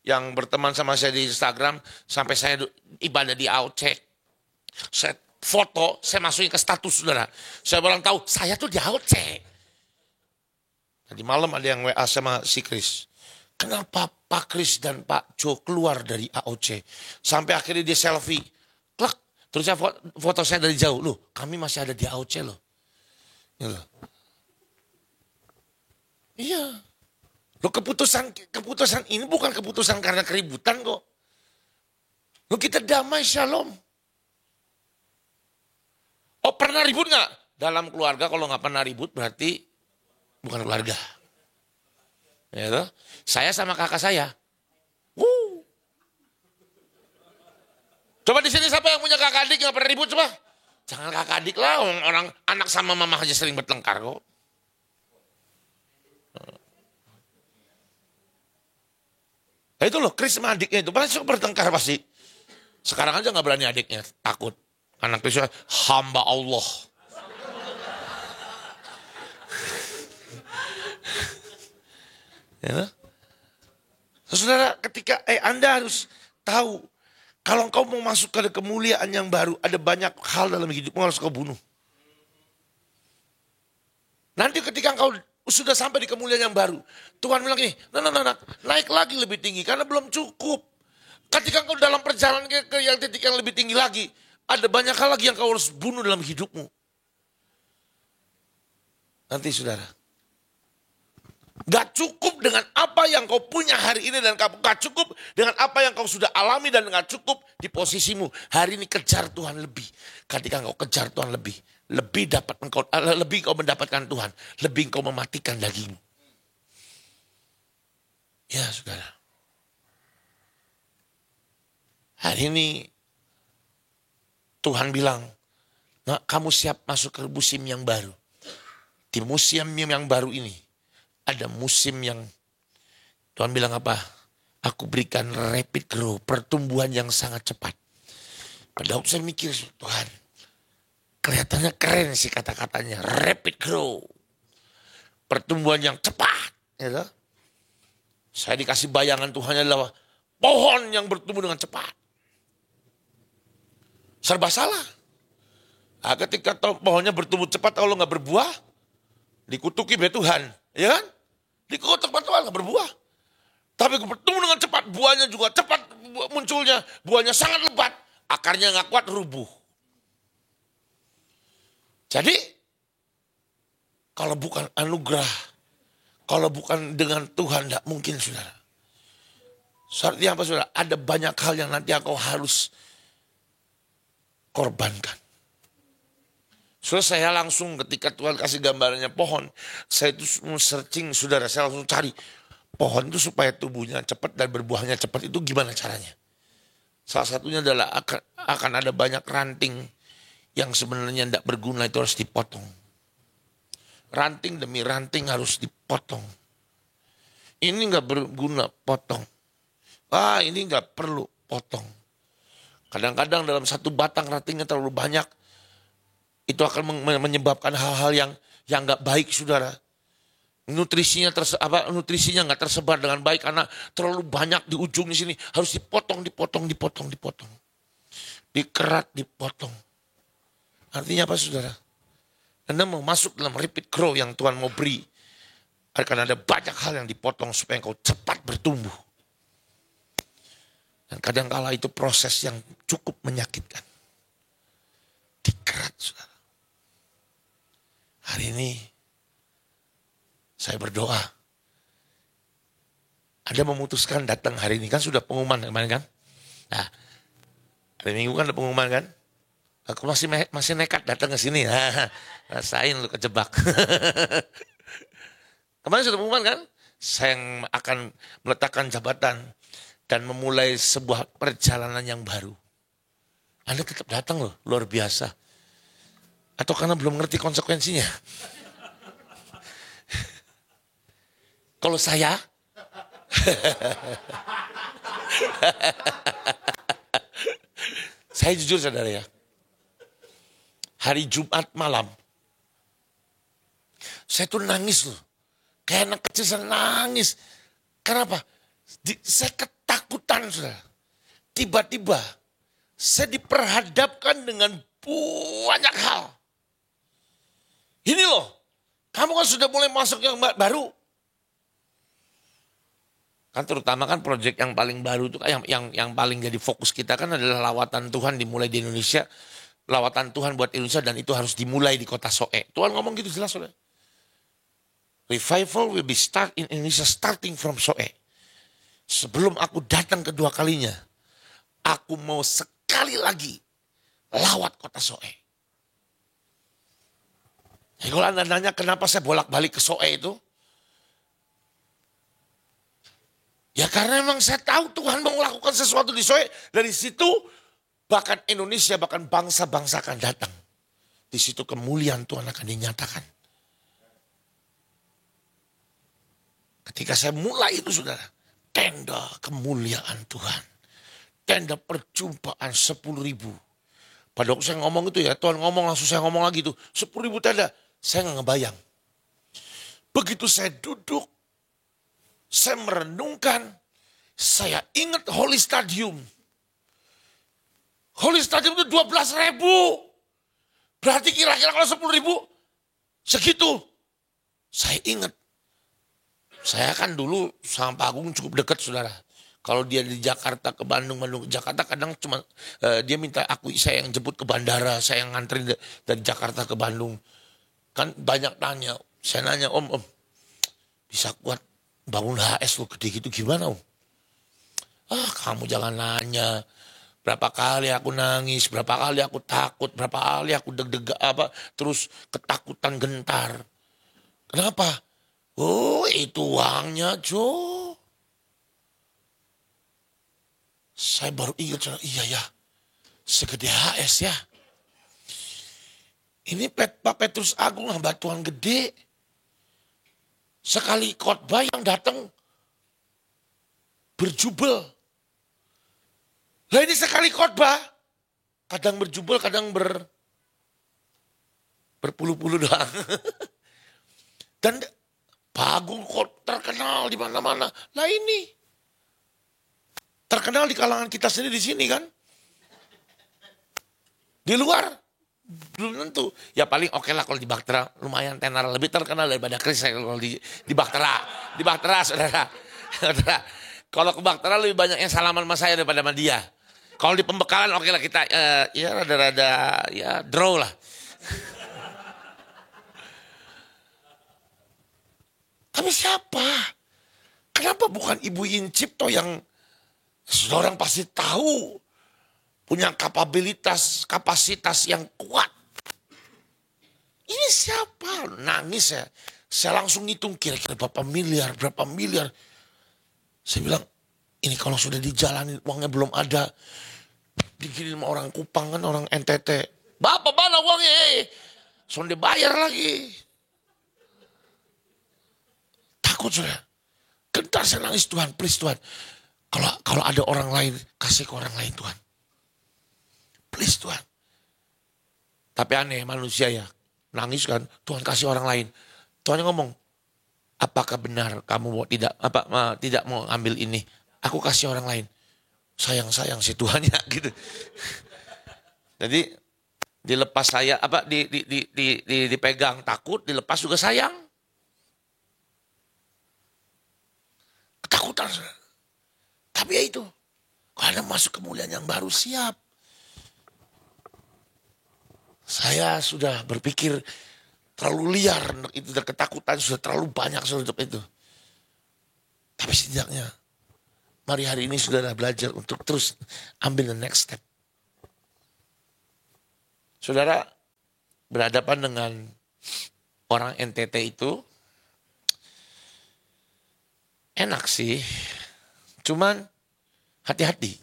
yang berteman sama saya di Instagram, sampai saya ibadah di AOC. Saya foto, saya masukin ke status saudara. Saya bilang tahu, saya tuh di AOC. Tadi malam ada yang WA sama si Kris. Kenapa Pak Kris dan Pak Jo keluar dari AOC? Sampai akhirnya dia selfie. Klak. Terus saya foto saya dari jauh. Loh, kami masih ada di AOC loh. Gitu. Iya. Loh keputusan ini bukan keputusan karena keributan kok. Loh kita damai shalom. Oh pernah ribut gak? Dalam keluarga kalau gak pernah ribut berarti bukan keluarga. Ya, saya sama kakak saya. Coba di sini siapa yang punya kakak adik yang pernah ribut coba? Jangan kakak adik lah, orang anak sama mama aja sering bertengkar kok. Nah itu loh, Kris sama adiknya itu pasti bertengkar pasti. Sekarang aja nggak berani adiknya, takut. Anak Kris hamba Allah. Ya. Saudara, ketika Anda harus tahu kalau engkau mau masuk ke kemuliaan yang baru, ada banyak hal dalam hidupmu harus kau bunuh. Nanti ketika engkau sudah sampai di kemuliaan yang baru, Tuhan bilang gini, naik lagi lebih tinggi karena belum cukup. Ketika engkau dalam perjalanan ke yang titik yang lebih tinggi lagi, ada banyak hal lagi yang kau harus bunuh dalam hidupmu. Nanti saudara, gak cukup dengan apa yang kau punya hari ini dan gak cukup dengan apa yang kau sudah alami dan gak cukup di posisimu. Hari ini kejar Tuhan lebih. Ketika kau kejar Tuhan lebih kau mendapatkan Tuhan, lebih kau mematikan dagingmu. Ya saudara. Hari ini Tuhan bilang, nah, kamu siap masuk ke musim yang baru. Di musim yang baru ini, ada musim yang Tuhan bilang apa? Aku berikan rapid growth, pertumbuhan yang sangat cepat. Pada waktu saya mikir, Tuhan, kelihatannya keren sih kata-katanya, rapid growth. Pertumbuhan yang cepat. Ya, saya dikasih bayangan Tuhan adalah pohon yang bertumbuh dengan cepat. Serba salah. Nah, ketika pohonnya bertumbuh cepat, kalau nggak berbuah, dikutuki oleh Tuhan. Ya kan? Dikutuk Tuhan nggak berbuah. Tapi bertumbuh dengan cepat, buahnya juga cepat munculnya. Buahnya sangat lebat, akarnya nggak kuat rubuh. Jadi, kalau bukan anugerah, kalau bukan dengan Tuhan, tidak mungkin saudara. Artinya apa saudara? Ada banyak hal yang nanti engkau harus korbankan. So, saya langsung ketika Tuhan kasih gambarannya pohon, saya itu searching saudara, saya langsung cari pohon itu supaya tumbuhnya cepat dan berbuahnya cepat itu gimana caranya. Salah satunya adalah akan ada banyak ranting yang sebenarnya tidak berguna itu harus dipotong. Ranting demi ranting harus dipotong. Ini nggak berguna, potong. Ini nggak perlu, potong. Kadang-kadang dalam satu batang rantingnya terlalu banyak, itu akan menyebabkan hal-hal yang nggak baik, saudara. Nutrisinya nggak tersebar dengan baik karena terlalu banyak di ujung di sini. Harus dipotong. Dikerat, dipotong. Artinya apa, saudara? Anda mau masuk dalam rapid growth yang Tuhan mau beri. Akan ada banyak hal yang dipotong supaya engkau cepat bertumbuh. Dan kadangkala itu proses yang cukup menyakitkan. Dikerat, saudara. Hari ini saya berdoa. Anda memutuskan datang hari ini, kan sudah pengumuman kemarin kan? Nah, hari Minggu kan ada pengumuman kan? Aku masih nekat datang ke sini. Rasain lu kejebak. Kemarin sudah pengumuman kan? Saya yang akan meletakkan jabatan dan memulai sebuah perjalanan yang baru. Anda tetap datang loh, luar biasa. Atau karena belum ngerti konsekuensinya? Kalau saya, saya jujur saudara ya, hari Jumat malam, saya tuh nangis loh. Kayak anak kecil saya nangis. Kenapa? Saya ketakutan saudara. Tiba-tiba saya diperhadapkan dengan banyak hal. Ini loh, kamu kan sudah mulai masuk yang baru. Kan terutama kan proyek yang paling baru itu yang paling jadi fokus kita kan adalah lawatan Tuhan dimulai di Indonesia. Lawatan Tuhan buat Indonesia dan itu harus dimulai di kota Soe. Tuhan ngomong gitu jelas saudara. Revival will be start in Indonesia starting from Soe. Sebelum aku datang kedua kalinya, aku mau sekali lagi lawat kota Soe. Jadi kalau Anda nanya kenapa saya bolak-balik ke Soe itu, ya karena memang saya tahu Tuhan mau melakukan sesuatu di Soe. Dari situ bahkan Indonesia, bahkan bangsa-bangsa akan datang. Di situ kemuliaan Tuhan akan dinyatakan. Ketika saya mulai itu saudara, tenda kemuliaan Tuhan. Tenda perjumpaan 10.000. Pada waktu saya ngomong itu ya, Tuhan ngomong langsung saya ngomong lagi itu. 10.000 tenda, saya nggak ngebayang. Begitu saya duduk, saya merenungkan, saya ingat Holy Stadium. Holy Stadium itu 12.000. Berarti kira-kira kalau 10.000, segitu. Saya ingat. Saya kan dulu sama Pak Agung cukup dekat saudara. Kalau dia di Jakarta ke Bandung, Bandung ke Jakarta kadang cuma dia minta saya yang jemput ke bandara, saya yang nganterin dari Jakarta ke Bandung. Kan banyak tanya, saya nanya om bisa kuat bangun HS lo gede gitu gimana om? Kamu jangan nanya. Berapa kali aku nangis, berapa kali aku takut, berapa kali aku deg-deg terus ketakutan gentar. Kenapa? Oh itu uangnya Jo. Saya baru ingat, iya ya, segede HS ya. Ini Pak Petrus Agung hamba Tuhan gede. Sekali khotbah yang datang berjubel. Lah ini sekali khotbah, kadang berjubel, kadang berpuluh-puluh doang. Dan Pak Agung terkenal di mana-mana. Lah ini terkenal di kalangan kita sendiri di sini kan. Di luar belum tentu. Ya paling oke lah kalau di Baktera lumayan tenar lebih terkenal daripada Chris kalau di Baktera. Di Baktera saudara. Kalau ke Baktera lebih banyak yang salaman sama saya daripada sama dia. Kalau di pembekalan oke lah kita ya rada-rada ya draw lah. Tapi siapa? Kenapa bukan Ibu Incipto yang seorang pasti tahu punya kapasitas yang kuat. Ini siapa? Nangis ya. Saya langsung ngitung kira-kira berapa miliar. Saya bilang, ini kalau sudah dijalanin uangnya belum ada. Dikirim orang Kupang kan, orang NTT. Bapak mana uangnya? Sudah bayar lagi. Takut sudah. Gentar saya nangis Tuhan, please Tuhan. Kalau ada orang lain, kasih ke orang lain Tuhan. Please Tuhan. Tapi aneh manusia ya. Nangis kan, Tuhan kasih orang lain. Tuhan ngomong, apakah benar kamu tidak mau ambil ini? Aku kasih orang lain. Sayang si Tuhan ya gitu. Jadi Dilepas saya dipegang takut, dilepas juga sayang. Ketakutan. Tapi ya itu, kalau Anda masuk kemuliaan yang baru, siap. Saya sudah berpikir terlalu liar itu, dan ketakutan sudah terlalu banyak untuk itu. Tapi setidaknya mari hari ini saudara belajar untuk terus ambil the next step. Saudara berhadapan dengan orang NTT itu enak sih, cuman hati-hati.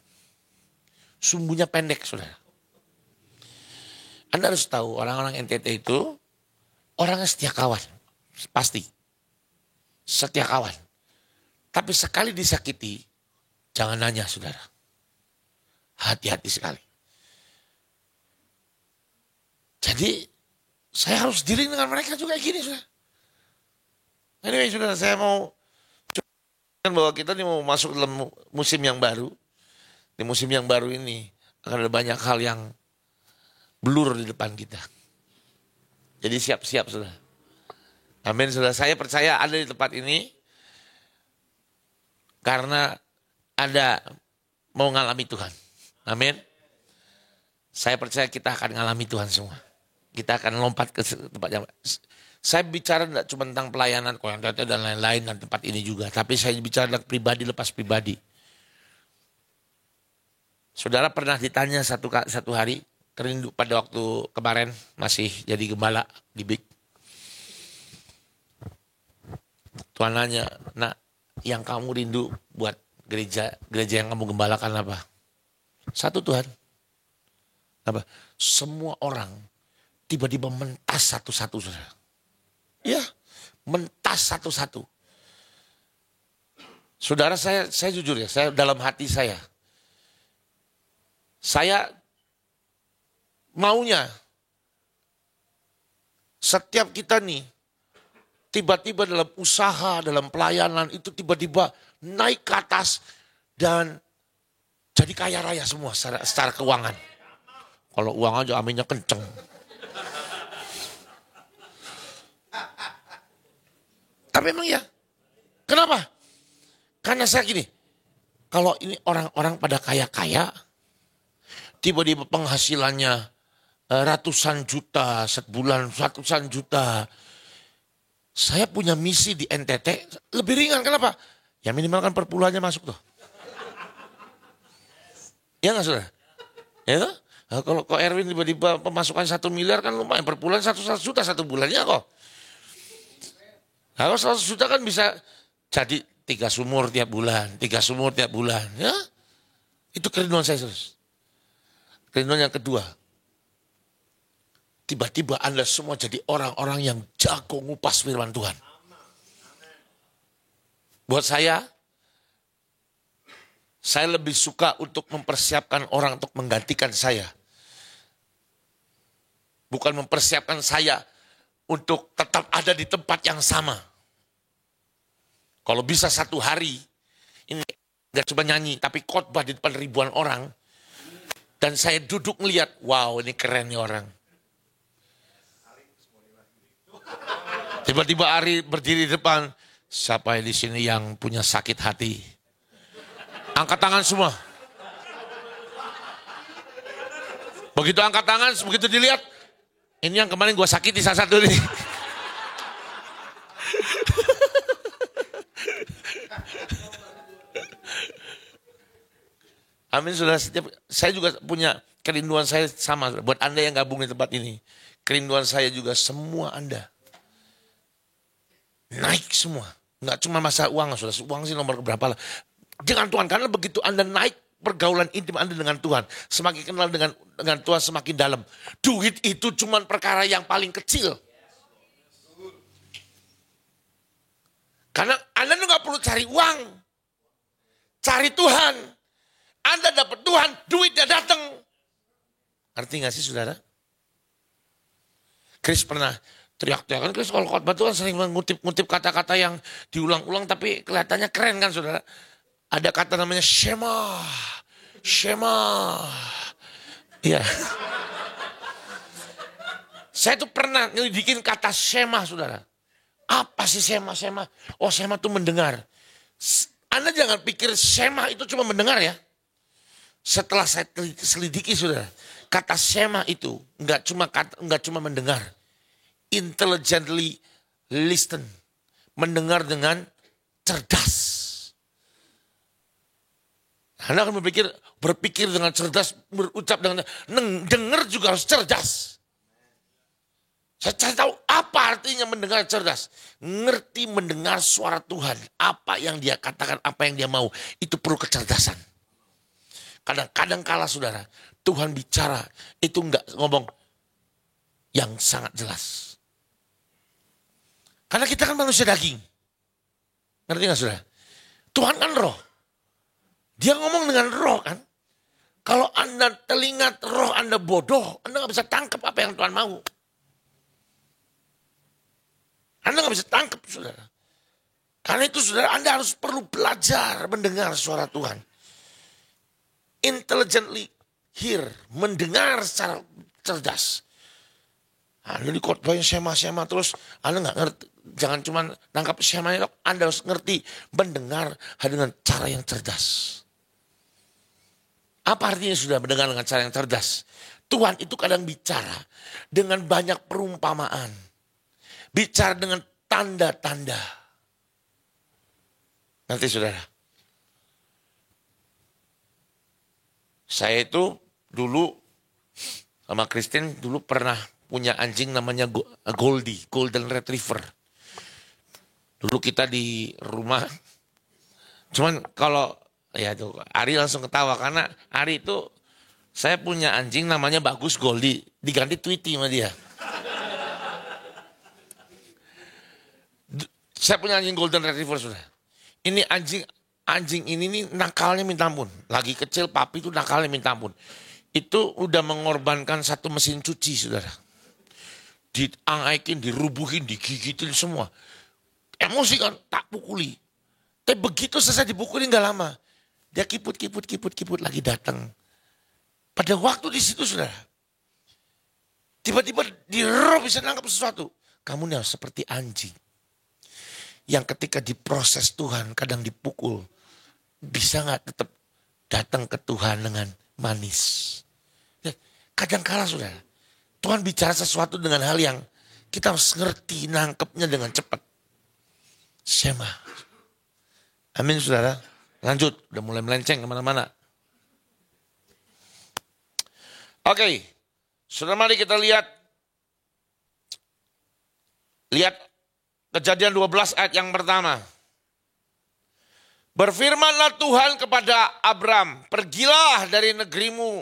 Sumbunya pendek, saudara. Anda harus tahu orang-orang NTT itu orangnya setia kawan, pasti. Setia kawan. Tapi sekali disakiti, jangan nanya, saudara. Hati-hati sekali. Jadi saya harus dealing dengan mereka juga gini, saudara. Anyway, saudara, saya mau bahwa kita ini mau masuk dalam musim yang baru. Di musim yang baru ini akan ada banyak hal yang blur di depan kita. Jadi siap-siap, saudara. Amin, saudara. Saya percaya ada di tempat ini karena Anda mau ngalami Tuhan. Amin. Saya percaya kita akan ngalami Tuhan semua. Kita akan lompat ke tempat yang... Saya bicara tidak cuma tentang pelayanan, konten dan lain-lain, dan tempat ini juga. Tapi saya bicara tentang pribadi lepas pribadi. Saudara pernah ditanya satu hari, kerindu pada waktu kemarin masih jadi gembala di BIK. Tuhan nanya, nak, yang kamu rindu buat gereja yang kamu gembalakan apa? Satu, Tuhan. Apa? Semua orang tiba-tiba mentas satu-satu, saudara. Ya, mentas satu-satu. Saudara, saya jujur ya, saya dalam hati saya maunya setiap kita nih tiba-tiba dalam usaha, dalam pelayanan itu tiba-tiba naik ke atas dan jadi kaya raya semua secara keuangan. Kalau uang aja aminnya kenceng. Tapi memang ya, kenapa? Karena saya gini, kalau ini orang-orang pada kaya-kaya, tiba-tiba penghasilannya ratusan juta, sebulan ratusan juta. Saya punya misi di NTT lebih ringan, kenapa? Ya minimal kan perpuluhannya masuk tuh. Ya nggak, saudara? Ya tuh? Nah, kalau Erwin tiba-tiba pemasukan 1 miliar kan lumayan, perpuluhan 1 juta satu bulannya kok. Kalau 100 juta kan bisa jadi 3 sumur tiap bulan, 3 sumur tiap bulan. Ya, itu kerinduan saya, terus. Kerinduan yang kedua, tiba-tiba Anda semua jadi orang-orang yang jago ngupas firman Tuhan. Buat saya lebih suka untuk mempersiapkan orang untuk menggantikan saya. Bukan mempersiapkan saya untuk tetap ada di tempat yang sama. Kalau bisa satu hari, ini gak cuma nyanyi, tapi khotbah di depan ribuan orang. Dan saya duduk ngeliat, wow ini keren nih orang. Tiba-tiba Ari berdiri di depan, siapa di sini yang punya sakit hati? Angkat tangan semua. Begitu angkat tangan, begitu dilihat, ini yang kemarin gue sakiti salah satu nih. Amin, saudara. Saya juga punya kerinduan saya sama. Buat Anda yang gabung di tempat ini. Kerinduan saya juga semua Anda. Naik semua. Nggak cuma masalah uang, saudara. Uang sih nomor berapa lah. Dengan Tuhan. Karena begitu Anda naik pergaulan intim Anda dengan Tuhan. Semakin kenal dengan Tuhan semakin dalam. Duit itu cuma perkara yang paling kecil. Karena Anda nggak perlu cari uang. Cari Tuhan. Anda dapat Tuhan, duitnya datang. Arti nggak sih, saudara? Chris pernah teriak-teriak. Kan Chris kalau khotbah Tuhan sering mengutip kata-kata yang diulang-ulang tapi kelihatannya keren kan, saudara? Ada kata namanya Shema. Shema. Iya. Saya tuh pernah nyelidikin kata sema, saudara. Apa sih sema? Oh, sema tuh mendengar. Anda jangan pikir sema itu cuma mendengar ya. Setelah saya selidiki, saudara, kata sema itu nggak cuma mendengar. Intelligently listen. Mendengar dengan cerdas. Anda akan berpikir dengan cerdas, berucap dengan dengar juga harus cerdas. Saya cari tahu apa artinya mendengar cerdas. Ngerti mendengar suara Tuhan. Apa yang dia katakan, apa yang dia mau. Itu perlu kecerdasan. Kadang-kadang kala saudara, Tuhan bicara itu enggak ngomong yang sangat jelas. Karena kita kan manusia daging. Ngerti gak saudara? Tuhan kan roh. Dia ngomong dengan roh kan. Kalau Anda telinga roh Anda bodoh, Anda gak bisa tangkap apa yang Tuhan mau. Anda gak bisa tangkap, saudara. Karena itu, saudara, Anda harus perlu belajar mendengar suara Tuhan. Intelligently hear, mendengar secara cerdas. Anda di khotbah yang sema-sema terus, Anda gak ngerti. Jangan cuma nangkap semanya, Anda harus ngerti mendengar dengan cara yang cerdas. Apa artinya sudah mendengar dengan cara yang cerdas? Tuhan itu kadang bicara dengan banyak perumpamaan. Bicara dengan tanda-tanda. Nanti saudara. Saya itu dulu sama Christine dulu pernah punya anjing namanya Goldie, Golden Retriever. Dulu kita di rumah. Cuman kalau ya tuh Ari langsung ketawa karena Ari itu saya punya anjing namanya Bagus Goldie, diganti Tweety sama dia. Saya punya anjing Golden Retriever sudah. Ini anjing ini nih nakalnya minta ampun. Lagi kecil papi itu nakalnya minta ampun. Itu udah mengorbankan satu mesin cuci saudara. Diangaikin, dirubuhin, digigitin semua. Emosi kan, tak pukuli. Tapi begitu selesai dipukulin gak lama. Dia kiput lagi datang. Pada waktu di situ saudara. Tiba-tiba di roh bisa nangkap sesuatu. Kamu nih harus seperti anjing. Yang ketika diproses Tuhan kadang dipukul. Bisa gak tetap datang ke Tuhan dengan manis. Kadang-kala saudara. Tuhan bicara sesuatu dengan hal yang kita harus ngerti, nangkepnya dengan cepat. Sema. Amin saudara. Lanjut, udah mulai melenceng kemana-mana. Oke, saudara mari kita lihat. Lihat Kejadian 12 ayat yang pertama. Berfirmanlah Tuhan kepada Abram, pergilah dari negerimu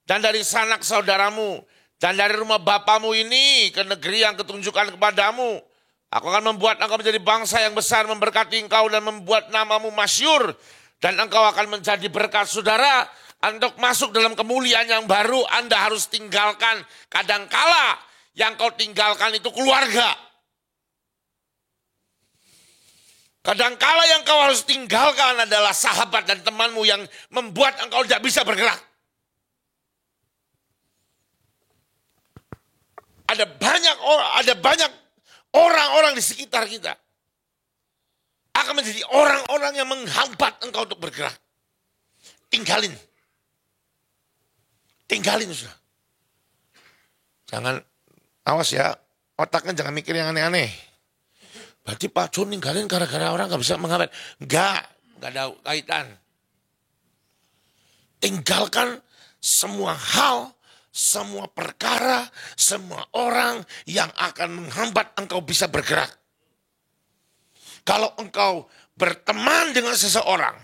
dan dari sanak saudaramu dan dari rumah bapamu ini ke negeri yang kutunjukkan kepadamu. Aku akan membuat engkau menjadi bangsa yang besar, memberkati engkau dan membuat namamu masyhur. Dan engkau akan menjadi berkat saudara. Untuk masuk dalam kemuliaan yang baru, Anda harus tinggalkan. Kadangkala yang kau tinggalkan itu keluarga. Kadangkala yang kau harus tinggalkan adalah sahabat dan temanmu yang membuat engkau tidak bisa bergerak. Ada banyak orang-orang di sekitar kita akan menjadi orang-orang yang menghambat engkau untuk bergerak. Tinggalin sudah. Jangan, awas ya, otaknya jangan mikir yang aneh-aneh. Berarti Pak John ninggalin gara-gara orang gak bisa menghambat. Enggak ada kaitan. Tinggalkan semua hal, semua perkara, semua orang yang akan menghambat engkau bisa bergerak. Kalau engkau berteman dengan seseorang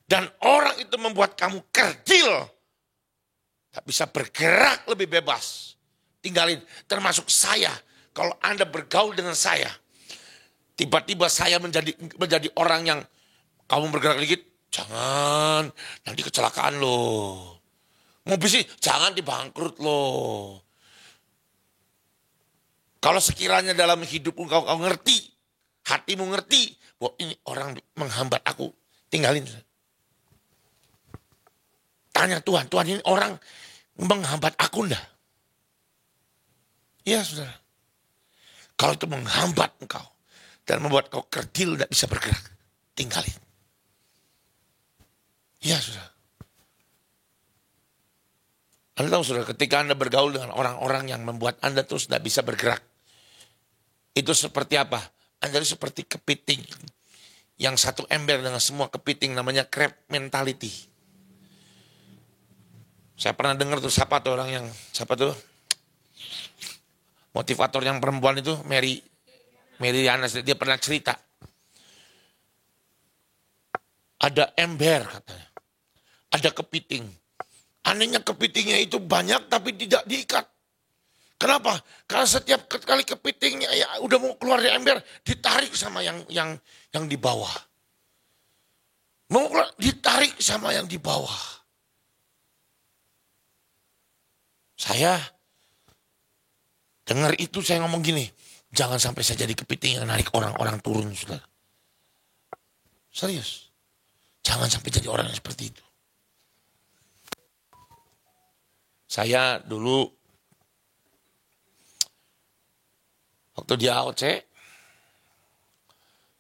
dan orang itu membuat kamu kerdil, tak bisa bergerak lebih bebas, tinggalin. Termasuk saya, kalau Anda bergaul dengan saya, tiba-tiba saya menjadi orang yang kamu bergerak dikit, jangan, nanti kecelakaan loh. Mobil sih, jangan dibangkrut loh. Kalau sekiranya dalam hidupmu kau ngerti, hatimu ngerti bahwa ini orang menghambat aku, tinggalin. Tanya Tuhan ini orang menghambat aku enggak? Iya saudara. Kalau itu menghambat engkau dan membuat kau kerdil tidak bisa bergerak, tinggalin. Iya saudara. Anda tahu saudara, ketika Anda bergaul dengan orang-orang yang membuat Anda terus tidak bisa bergerak. Itu seperti apa? Anda seperti kepiting. Yang satu ember dengan semua kepiting, namanya crab mentality. Saya pernah dengar tuh, siapa tuh orang yang, siapa tuh? Motivator yang perempuan itu, Mary Riana, dia pernah cerita. Ada ember katanya. Ada kepiting. Anehnya kepitingnya itu banyak tapi tidak diikat. Kenapa? Karena setiap kali kepitingnya ya udah mau keluar dari ember, ditarik sama yang di bawah. Mau keluar, ditarik sama yang di bawah. Saya dengar itu, saya ngomong gini, jangan sampai saya jadi kepiting yang narik orang-orang turun, saudara. Serius. Jangan sampai jadi orang yang seperti itu. Saya dulu waktu di AOC,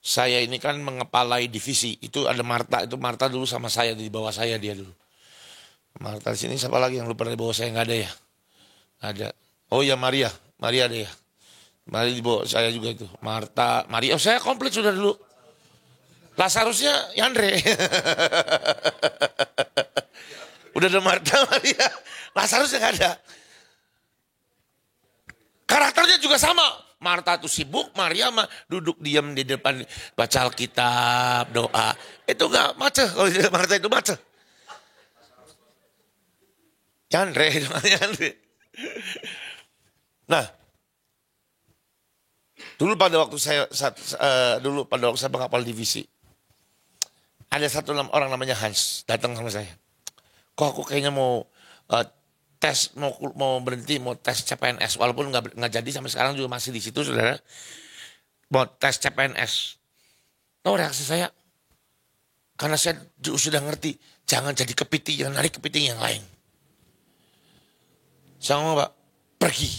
saya ini kan mengepalai divisi. Itu ada Marta, itu Marta dulu sama saya, di bawah saya dia dulu. Marta di sini, siapa lagi yang lu pernah di bawah saya? Nggak ada ya? Ada. Oh ya, Maria ada ya. Maria di bawah saya juga itu. Marta, Maria, oh saya komplit sudah dulu. Lazarusnya Yandre. Udah ada Marta, Maria. Lazarusnya nggak ada. Karakternya juga sama. Marta tuh sibuk, Maria mah duduk diam di depan baca Alkitab, doa. Itu nggak macet. Kalau Marta itu macet. Yandre. Nah, dulu pada waktu saya mengapal divisi, ada satu orang namanya Hans datang sama saya. Kok aku kayaknya mau tes, mau berhenti, mau tes CPNS, walaupun nggak jadi sampai sekarang juga masih di situ, saudara. Mau tes CPNS. Tahu reaksi saya? Karena saya sudah ngerti, jangan jadi kepiting, jangan narik kepiting yang lain. Saya ngomong, Pak, pergi.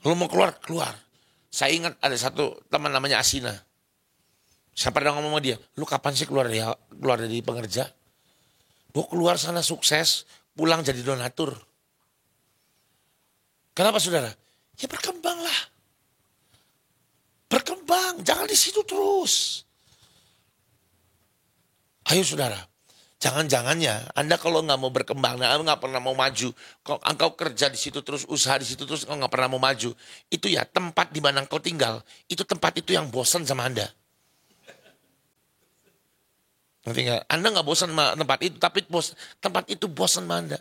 Kalau mau keluar, keluar. Saya ingat ada satu teman namanya Asina. Saya pernah ngomong sama dia, lu kapan sih keluar dari pengerja? Bu, keluar sana sukses, pulang jadi donatur. Kenapa saudara? Ya berkembanglah. Berkembang, jangan di situ terus. Ayo saudara, jangan-jangannya Anda kalau nggak mau berkembang, Anda nggak pernah mau maju, kok engkau kerja di situ terus, usaha di situ terus, engkau nggak pernah mau maju, itu ya tempat di mana engkau tinggal, itu tempat itu yang bosan sama Anda. Ngerti nggak? Anda nggak bosan sama tempat itu, tapi tempat itu bosan sama Anda.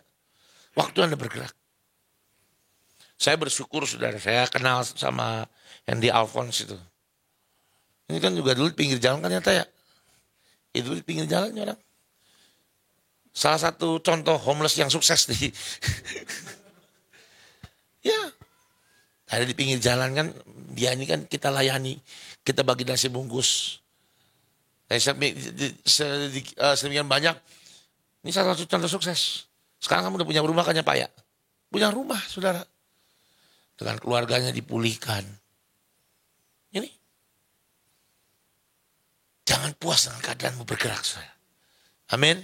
Waktu Anda bergerak. Saya bersyukur saudara, saya kenal sama Andy Alphonse itu. Ini kan juga dulu pinggir jalan kan nyata ya. Itu di pinggir jalan orang. Salah satu contoh homeless yang sukses nih. Ya. Ada di pinggir jalan kan, dia ini kan kita layani. Kita bagi nasi bungkus. Sedemikian banyak. Ini salah satu contoh sukses. Sekarang kamu udah punya rumah kan ya Pak ya? Punya rumah saudara. Dengan keluarganya dipulihkan. Ini. Jangan puas dengan keadaanmu bergerak saudara. Amin.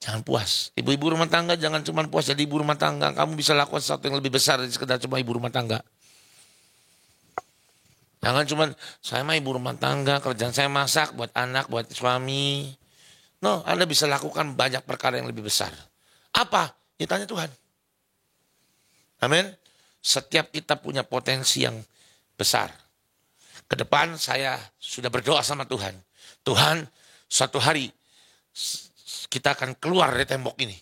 Jangan puas. Ibu-ibu rumah tangga jangan cuma puas jadi ibu rumah tangga. Kamu bisa lakukan sesuatu yang lebih besar dari sekedar cuma ibu rumah tangga. Jangan cuma saya mah ibu rumah tangga, kerjaan saya masak buat anak, buat suami. No, Anda bisa lakukan banyak perkara yang lebih besar. Apa? Ya tanya Tuhan. Amin. Setiap kita punya potensi yang besar. Ke depan saya sudah berdoa sama Tuhan. Tuhan, suatu hari kita akan keluar dari tembok ini.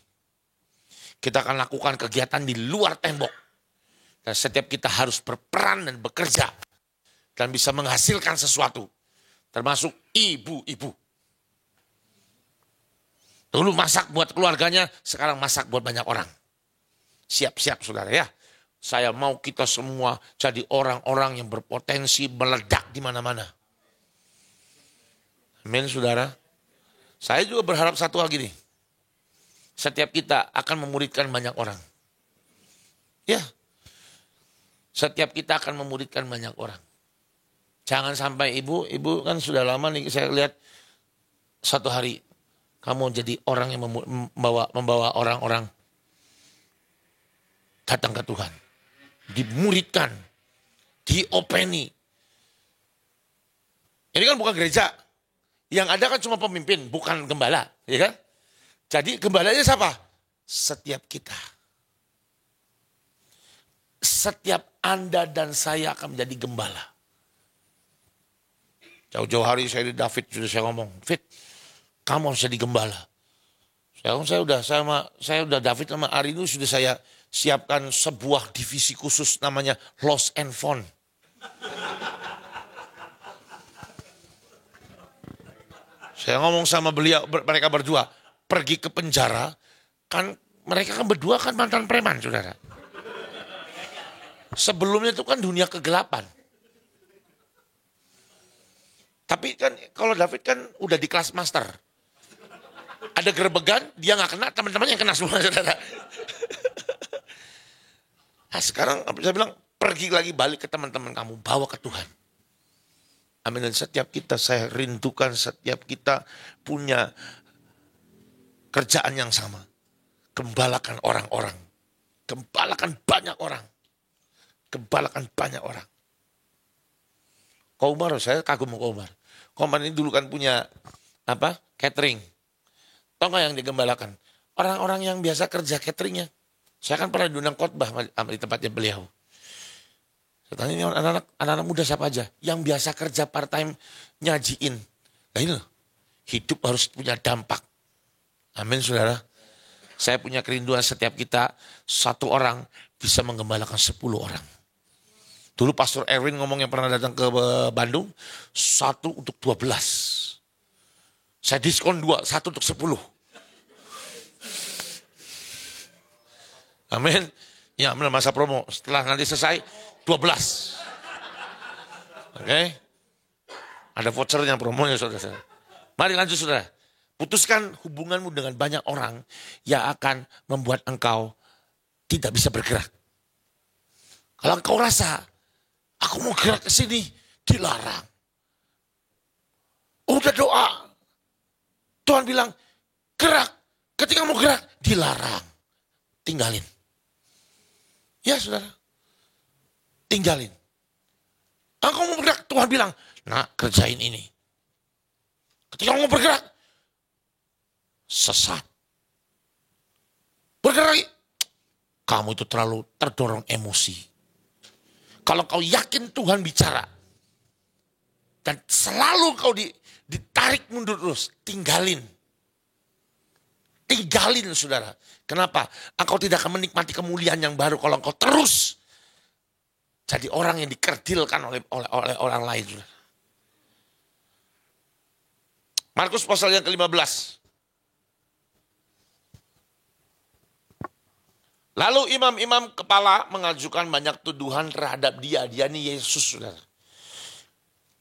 Kita akan lakukan kegiatan di luar tembok. Dan setiap kita harus berperan dan bekerja. Dan bisa menghasilkan sesuatu. Termasuk ibu-ibu. Dulu masak buat keluarganya, sekarang masak buat banyak orang. Siap-siap saudara ya. Saya mau kita semua jadi orang-orang yang berpotensi meledak di mana-mana. Amin saudara. Saya juga berharap satu hal gini. Setiap kita akan memuridkan banyak orang. Ya. Setiap kita akan memuridkan banyak orang. Jangan sampai ibu kan sudah lama nih saya lihat satu hari kamu jadi orang yang membawa orang-orang datang ke Tuhan. Dimuridkan, diopeni. Ini kan bukan gereja. Yang ada kan cuma pemimpin, bukan gembala. Ya kan? Jadi gembalanya siapa? Setiap kita. Setiap Anda dan saya akan menjadi gembala. Jauh-jauh hari saya di David sudah saya ngomong, Fit, kamu harus jadi gembala. Saya udah David sama Arinu sudah saya siapkan sebuah divisi khusus namanya Lost and Found. Saya ngomong sama beliau, mereka berdua pergi ke penjara, kan mereka kan berdua kan mantan preman, saudara. Sebelumnya itu kan dunia kegelapan. Tapi kan kalau David kan udah di kelas master. Ada gerbegan, dia gak kena, teman-temannya yang kena semua, saudara. Nah sekarang saya bilang, pergi lagi balik ke teman-teman kamu, bawa ke Tuhan. Amin. Dan setiap kita, saya rindukan setiap kita punya kerjaan yang sama. Gembalakan orang-orang. Gembalakan banyak orang. Gembalakan banyak orang. Komar, saya kagum sama Komar. Komar ini dulu kan punya catering. Tahu nggak yang digembalakan? Orang-orang yang biasa kerja cateringnya. Saya kan pernah diundang khotbah di tempatnya beliau. Saya tanya ini anak-anak muda siapa aja yang biasa kerja part time nyajiin. Nah ini loh, hidup harus punya dampak. Amin saudara. Saya punya kerinduan setiap kita satu orang bisa menggembalakan 10 orang. Dulu Pastor Erwin ngomong yang pernah datang ke Bandung, 1 untuk 12. Saya diskon 2, 1 untuk 10. Amin. Ya, benar masa promo. Setelah nanti selesai, 12. Oke. Ada vouchernya promonya saudara. Mari lanjut saudara. Putuskan hubunganmu dengan banyak orang yang akan membuat engkau tidak bisa bergerak. Kalau engkau rasa, aku mau gerak ke sini, dilarang. Udah doa. Tuhan bilang, gerak. Ketika mau gerak, dilarang. Tinggalin. Ya saudara. Tinggalin. Engkau mau bergerak, Tuhan bilang, nak kerjain ini. Ketika mau bergerak, sesat. Bergerak. Kamu itu terlalu terdorong emosi. Kalau kau yakin Tuhan bicara. Dan selalu kau ditarik mundur terus. Tinggalin. Tinggalin saudara. Kenapa? Engkau tidak akan menikmati kemuliaan yang baru. Kalau engkau terus. Jadi orang yang dikerdilkan oleh orang lain. Saudara. Markus pasal yang ke-15. Lalu imam-imam kepala mengajukan banyak tuduhan terhadap dia. Dia ini Yesus, saudara.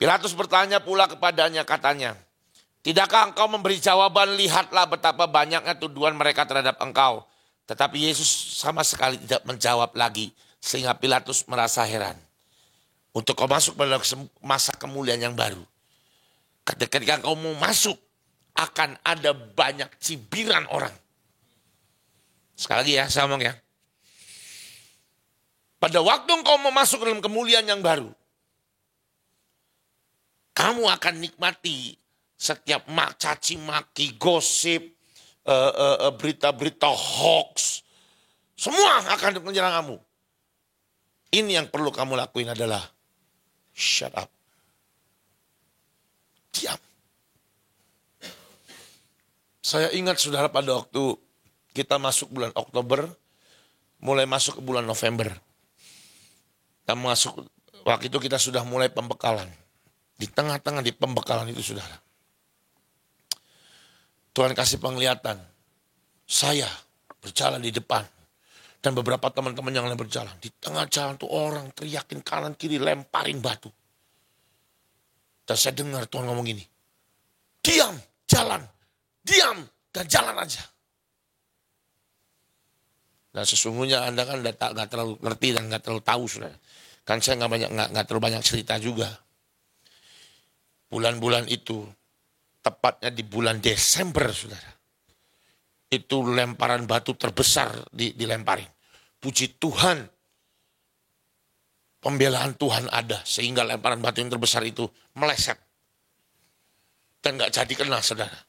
Pilatus bertanya pula kepadanya, katanya, tidakkah engkau memberi jawaban? Lihatlah betapa banyaknya tuduhan mereka terhadap engkau. Tetapi Yesus sama sekali tidak menjawab lagi. Sehingga Pilatus merasa heran. Untuk kau masuk pada masa kemuliaan yang baru. Ketika kau mau masuk, akan ada banyak cibiran orang. Sekali lagi ya, saya ngomong ya. Pada waktu engkau mau masuk dalam kemuliaan yang baru, kamu akan nikmati setiap caci maki, gosip, berita-berita hoax. Semua akan menyerang kamu. Ini yang perlu kamu lakuin adalah shut up. Diam. Saya ingat saudara pada waktu kita masuk bulan Oktober, mulai masuk ke bulan November. Waktu itu kita sudah mulai pembekalan. Di tengah-tengah di pembekalan itu saudara. Tuhan kasih penglihatan. Saya berjalan di depan. Dan beberapa teman-teman yang lain berjalan. Di tengah jalan tuh orang teriakin kanan kiri, lemparin batu. Dan saya dengar Tuhan ngomong gini. Diam, jalan. Diam, dan jalan aja. Dan sesungguhnya Anda kan nggak terlalu ngerti dan nggak terlalu tahu, saudara. Kan saya nggak terlalu banyak cerita juga. Bulan-bulan itu, tepatnya di bulan Desember, saudara. Itu lemparan batu terbesar dilemparin. Puji Tuhan, pembelaan Tuhan ada sehingga lemparan batu yang terbesar itu meleset. Dan nggak jadi kena, saudara.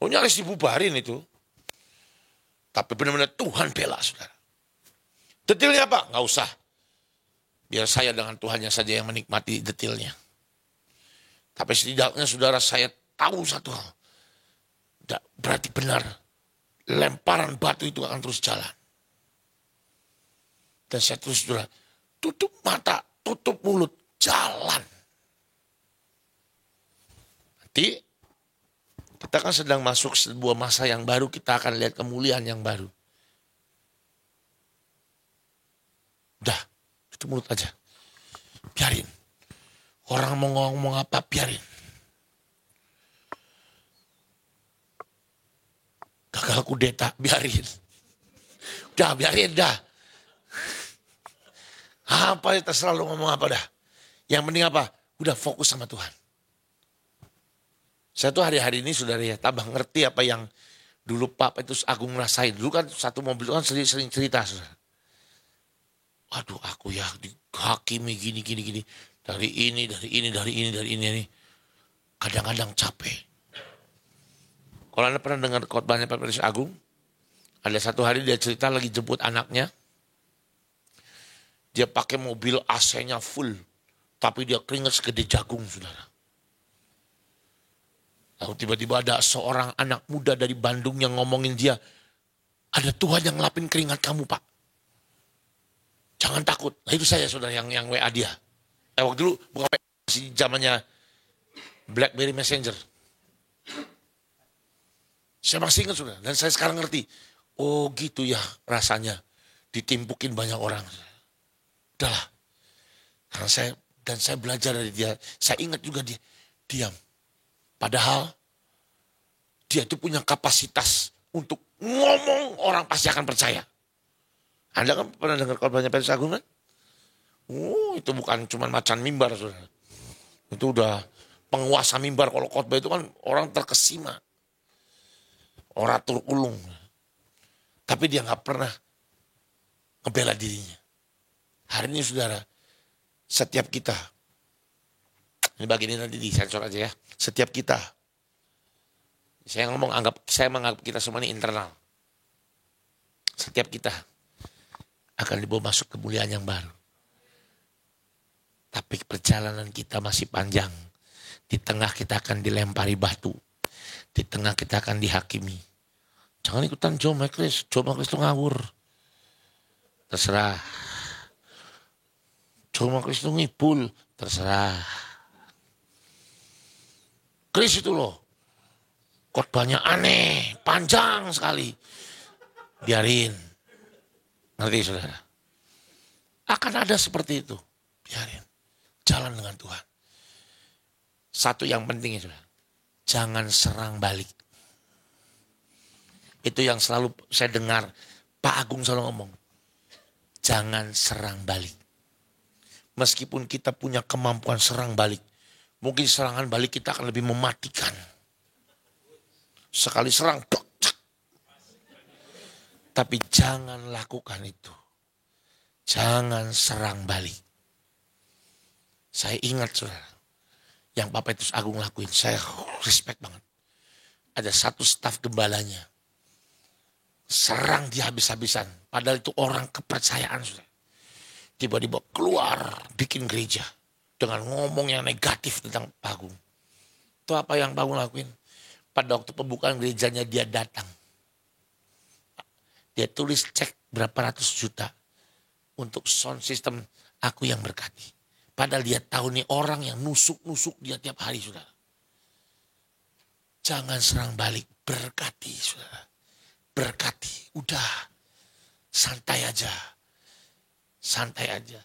Oh, nyaris dibubarin itu. Tapi benar-benar Tuhan bela, saudara. Detailnya apa? Nggak usah. Biar saya dengan Tuhannya saja yang menikmati detailnya. Tapi setidaknya saudara saya tahu satu hal. Berarti benar. Lemparan batu itu akan terus jalan. Dan saya terus saudara. Tutup mata, tutup mulut, jalan. Nanti kita kan sedang masuk sebuah masa yang baru. Kita akan lihat kemuliaan yang baru. Udah. Itu mulut aja. Biarin. Orang mau ngomong apa, biarin. Gagal kudeta, biarin. Udah, biarin dah. Apa ya terserah lu ngomong apa dah. Yang penting apa? Udah fokus sama Tuhan. Saya tuh hari-hari ini saudara ya, tambah ngerti apa yang dulu Pak Petrus Agung ngerasain. Dulu kan satu mobil itu kan sering cerita, saudara. Aduh, aku ya dihakimi gini. Dari ini. Kadang-kadang capek. Kalau Anda pernah dengar khotbahnya Pak Petrus Agung, ada satu hari dia cerita lagi jemput anaknya. Dia pakai mobil AC-nya full, tapi dia keringat segede jagung, saudara. Lalu tiba-tiba ada seorang anak muda dari Bandung yang ngomongin dia, ada Tuhan yang ngelapin keringat kamu, Pak. Jangan takut. Nah itu saya, saudara, yang WA dia. Waktu dulu bukan WA, masih zamannya BlackBerry Messenger. Saya masih ingat, saudara. Dan saya sekarang ngerti. Oh gitu ya rasanya. Ditimpukin banyak orang. Udahlah. Karena saya belajar dari dia. Saya ingat juga dia diam. Padahal dia itu punya kapasitas untuk ngomong, orang pasti akan percaya. Anda kan pernah dengar khotbahnya Petrus Agung kan? Itu bukan cuma macan mimbar, saudara. Itu udah penguasa mimbar. Kalau khotbah itu kan orang terkesima. Oratur ulung. Tapi dia gak pernah ngebela dirinya. Hari ini saudara, setiap kita, ini bagian ini nanti disensor aja ya. Setiap kita, saya menganggap kita semua ini internal. Setiap kita akan dibawa masuk kemuliaan yang baru. Tapi perjalanan kita masih panjang. Di tengah kita akan dilempari batu. Di tengah kita akan dihakimi. Jangan ikutan Joe Makris itu ngawur. Terserah. Joe Makris itu ngibul. Terserah. Kris itu loh. Khotbahnya aneh. Panjang sekali. Biarin. Ngerti saudara? Akan ada seperti itu. Biarin. Jalan dengan Tuhan. Satu yang penting itu. Jangan serang balik. Itu yang selalu saya dengar Pak Agung selalu ngomong. Jangan serang balik. Meskipun kita punya kemampuan serang balik. Mungkin serangan balik kita akan lebih mematikan. Sekali serang. Tapi jangan lakukan itu. Jangan serang balik. Saya ingat saudara. Yang Pak Petrus Agung lakuin. Saya respect banget. Ada satu staf gembalanya. Serang dia habis-habisan. Padahal itu orang kepercayaan saudara. Tiba-tiba keluar bikin gereja. Dengan ngomong yang negatif tentang Pak Agung. Itu apa yang Pak Agung lakuin? Pada waktu pembukaan gerejanya dia datang. Dia tulis cek berapa ratus juta. Untuk sound system aku yang berkati. Padahal dia tahu nih orang yang nusuk-nusuk dia tiap hari saudara. Jangan serang balik. Berkati saudara. Berkati. Udah. Santai aja. Santai aja.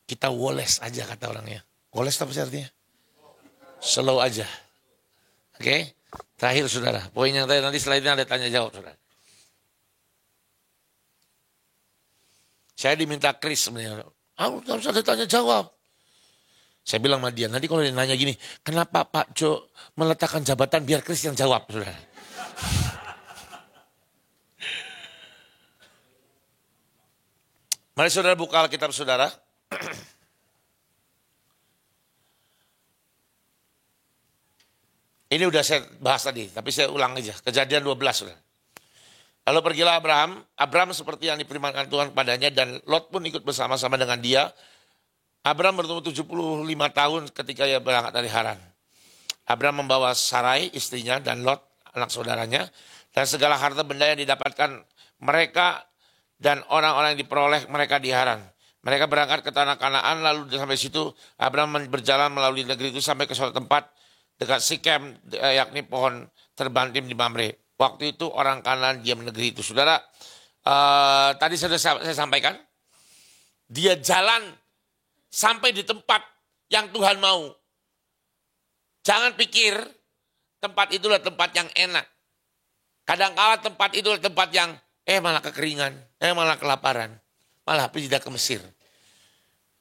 Kita woles aja kata orangnya. Woles apa sih artinya? Slow aja. Oke. Terakhir saudara. Poin yang terakhir nanti setelah ini ada tanya jawab saudara. Saya diminta Kris sebenarnya. Aku harus ada tanya jawab. Saya bilang sama dia, nanti kalau dia nanya gini, kenapa Pak Jo meletakkan jabatan biar Kris yang jawab, saudara. Mari saudara buka Alkitab saudara. Ini udah saya bahas tadi, tapi saya ulang aja. Kejadian 12, saudara. Lalu pergilah Abraham seperti yang difirmankan Tuhan padanya, dan Lot pun ikut bersama-sama dengan dia. Abraham berumur 75 tahun ketika ia berangkat dari Haran. Abraham membawa Sarai istrinya dan Lot anak saudaranya, dan segala harta benda yang didapatkan mereka dan orang-orang yang diperoleh mereka di Haran. Mereka berangkat ke tanah Kanaan, lalu sampai situ Abraham berjalan melalui negeri itu sampai ke suatu tempat dekat Sikem, yakni pohon terbantim di Mamre. Waktu itu orang Kanaan diam negeri itu. Saudara, tadi sudah saya sampaikan, dia jalan sampai di tempat yang Tuhan mau. Jangan pikir tempat itulah tempat yang enak. Kadang-kala tempat itu tempat yang malah kekeringan, malah kelaparan, malah pindah ke Mesir.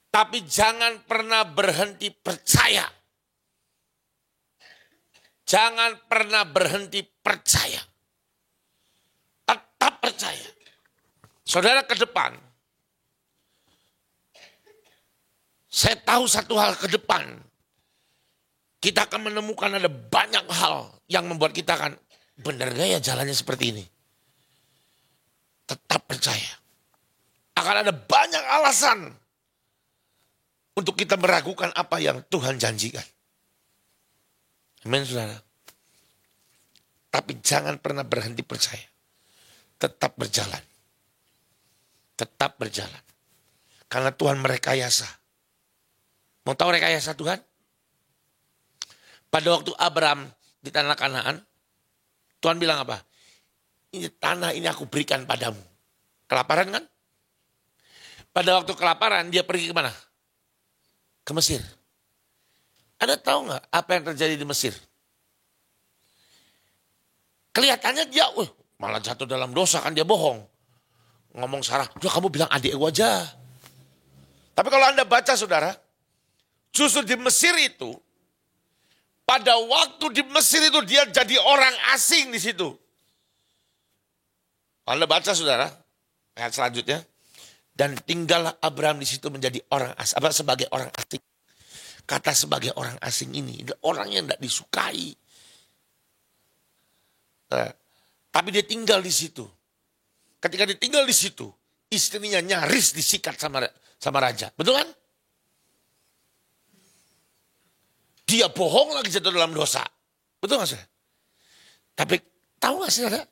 Tapi jangan pernah berhenti percaya. Jangan pernah berhenti percaya. Tetap percaya. Saudara, ke depan, saya tahu satu hal ke depan. Kita akan menemukan ada banyak hal yang membuat kita akan, benar gak ya jalannya seperti ini? Tetap percaya. Akan ada banyak alasan untuk kita meragukan apa yang Tuhan janjikan. Amin, saudara. Tapi jangan pernah berhenti percaya. Tetap berjalan. Tetap berjalan. Karena Tuhan merekayasa. Mau tahu rekayasa Tuhan? Pada waktu Abraham di tanah Kanaan, Tuhan bilang apa? Ini tanah ini aku berikan padamu. Kelaparan kan? Pada waktu kelaparan dia pergi kemana? Ke Mesir. Anda tahu nggak apa yang terjadi di Mesir? Kelihatannya dia malah jatuh dalam dosa, kan dia bohong. Ngomong Sarah, kamu bilang adik gue aja. Tapi kalau Anda baca saudara, justru di Mesir itu, pada waktu di Mesir itu dia jadi orang asing di situ. Anda baca saudara, ayat selanjutnya. Dan tinggallah Abraham di situ menjadi orang asing, sebagai orang asing. Kata sebagai orang asing ini, orang yang tidak disukai. Tapi dia tinggal di situ. Ketika dia tinggal di situ, istrinya nyaris disikat sama raja. Betul kan? Dia bohong lagi jatuh dalam dosa. Betul gak saudara? Tapi tahu gak saudara?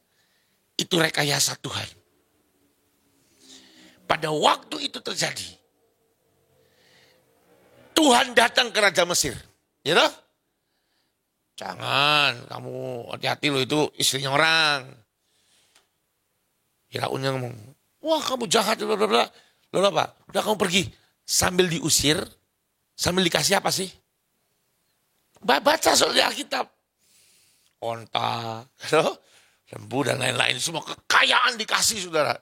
Itu rekayasa Tuhan. Pada waktu itu terjadi, Tuhan datang ke Raja Mesir. Ya toh? Jangan, kamu hati-hati lo, itu istrinya orang. Firaunnya ngomong, wah kamu jahat. Lalu apa? Udah kamu pergi. Sambil diusir, sambil dikasih apa sih? Baca soal di Alkitab. Onta, lembu dan lain-lain. Semua kekayaan dikasih saudara.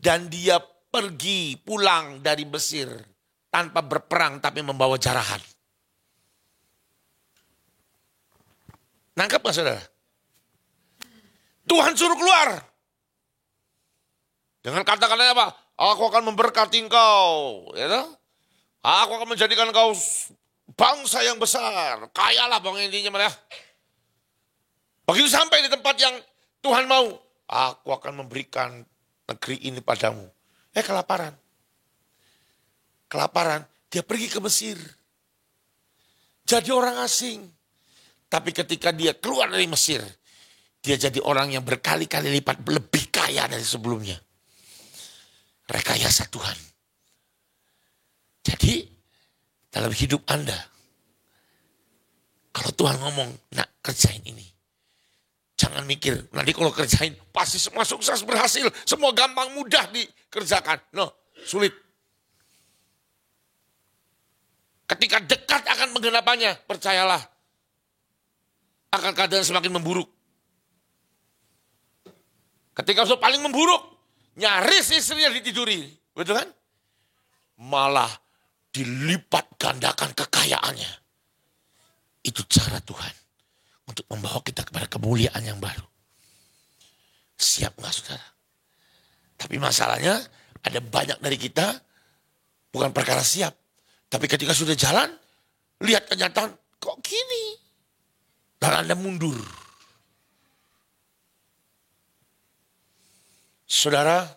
Dan dia pergi pulang dari Mesir tanpa berperang tapi membawa jarahan. Nangkap gak saudara? Tuhan suruh keluar. Dengan kata-katanya apa? Aku akan memberkati engkau. Ya toh? Aku akan menjadikan engkau bangsa yang besar. Kayalah bang intinya mana. Begitu sampai di tempat yang Tuhan mau. Aku akan memberikan negeri ini padamu. Kelaparan. Kelaparan. Dia pergi ke Mesir. Jadi orang asing. Tapi ketika dia keluar dari Mesir, dia jadi orang yang berkali-kali lipat lebih kaya dari sebelumnya. Rekayasa Tuhan. Jadi dalam hidup Anda, kalau Tuhan ngomong, nak kerjain ini. Jangan mikir, nanti kalau kerjain pasti semua sukses berhasil. Semua gampang mudah dikerjakan. No, sulit. Ketika dekat akan menggenapannya, percayalah. Akan keadaan semakin memburuk. Ketika sudah paling memburuk, nyaris istrinya ditiduri. Betul kan? Malah dilipat gandakan kekayaannya. Itu cara Tuhan untuk membawa kita kepada kemuliaan yang baru. Siap nggak saudara? Tapi masalahnya ada banyak dari kita bukan perkara siap. Tapi ketika sudah jalan, lihat kenyataan, kok gini? Dan Anda mundur. Saudara,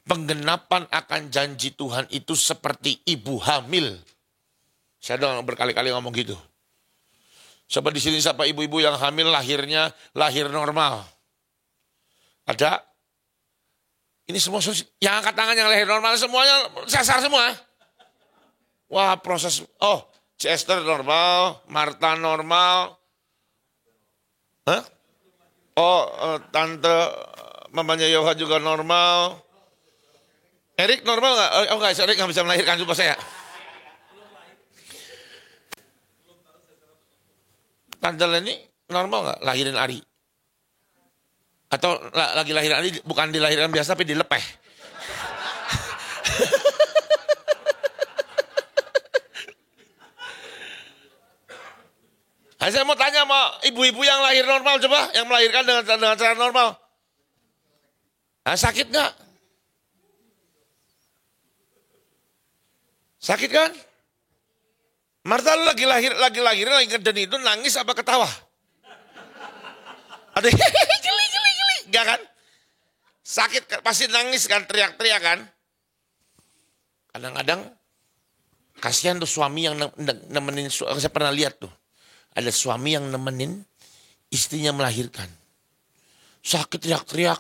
penggenapan akan janji Tuhan itu seperti ibu hamil. Saya udah berkali-kali ngomong gitu. Coba di sini siapa ibu-ibu yang hamil lahirnya lahir normal? Ada? Ini semua yang angkat tangan yang lahir normal semuanya sasar semua. Wah proses, Chester normal, Martha normal. Hah? Tante mamanya Yoha juga normal. Erik normal nggak? Oh enggak, Erik nggak bisa melahirkan coba saya. Tante Leni normal nggak lahirin Ari? Atau lagi lahiran Ari bukan dilahirkan biasa tapi dilepeh? Saya mau tanya sama ibu-ibu yang lahir normal coba, yang melahirkan dengan cara normal. Sakit nggak? Sakit kan? Martha lagi lahirin lagi ngeden itu nangis apa ketawa? Ada geli. Enggak kan? Sakit pasti nangis kan, teriak-teriak kan? Kadang-kadang kasihan tuh suami yang nemenin, saya pernah lihat tuh. Ada suami yang nemenin istrinya melahirkan. Sakit teriak-teriak.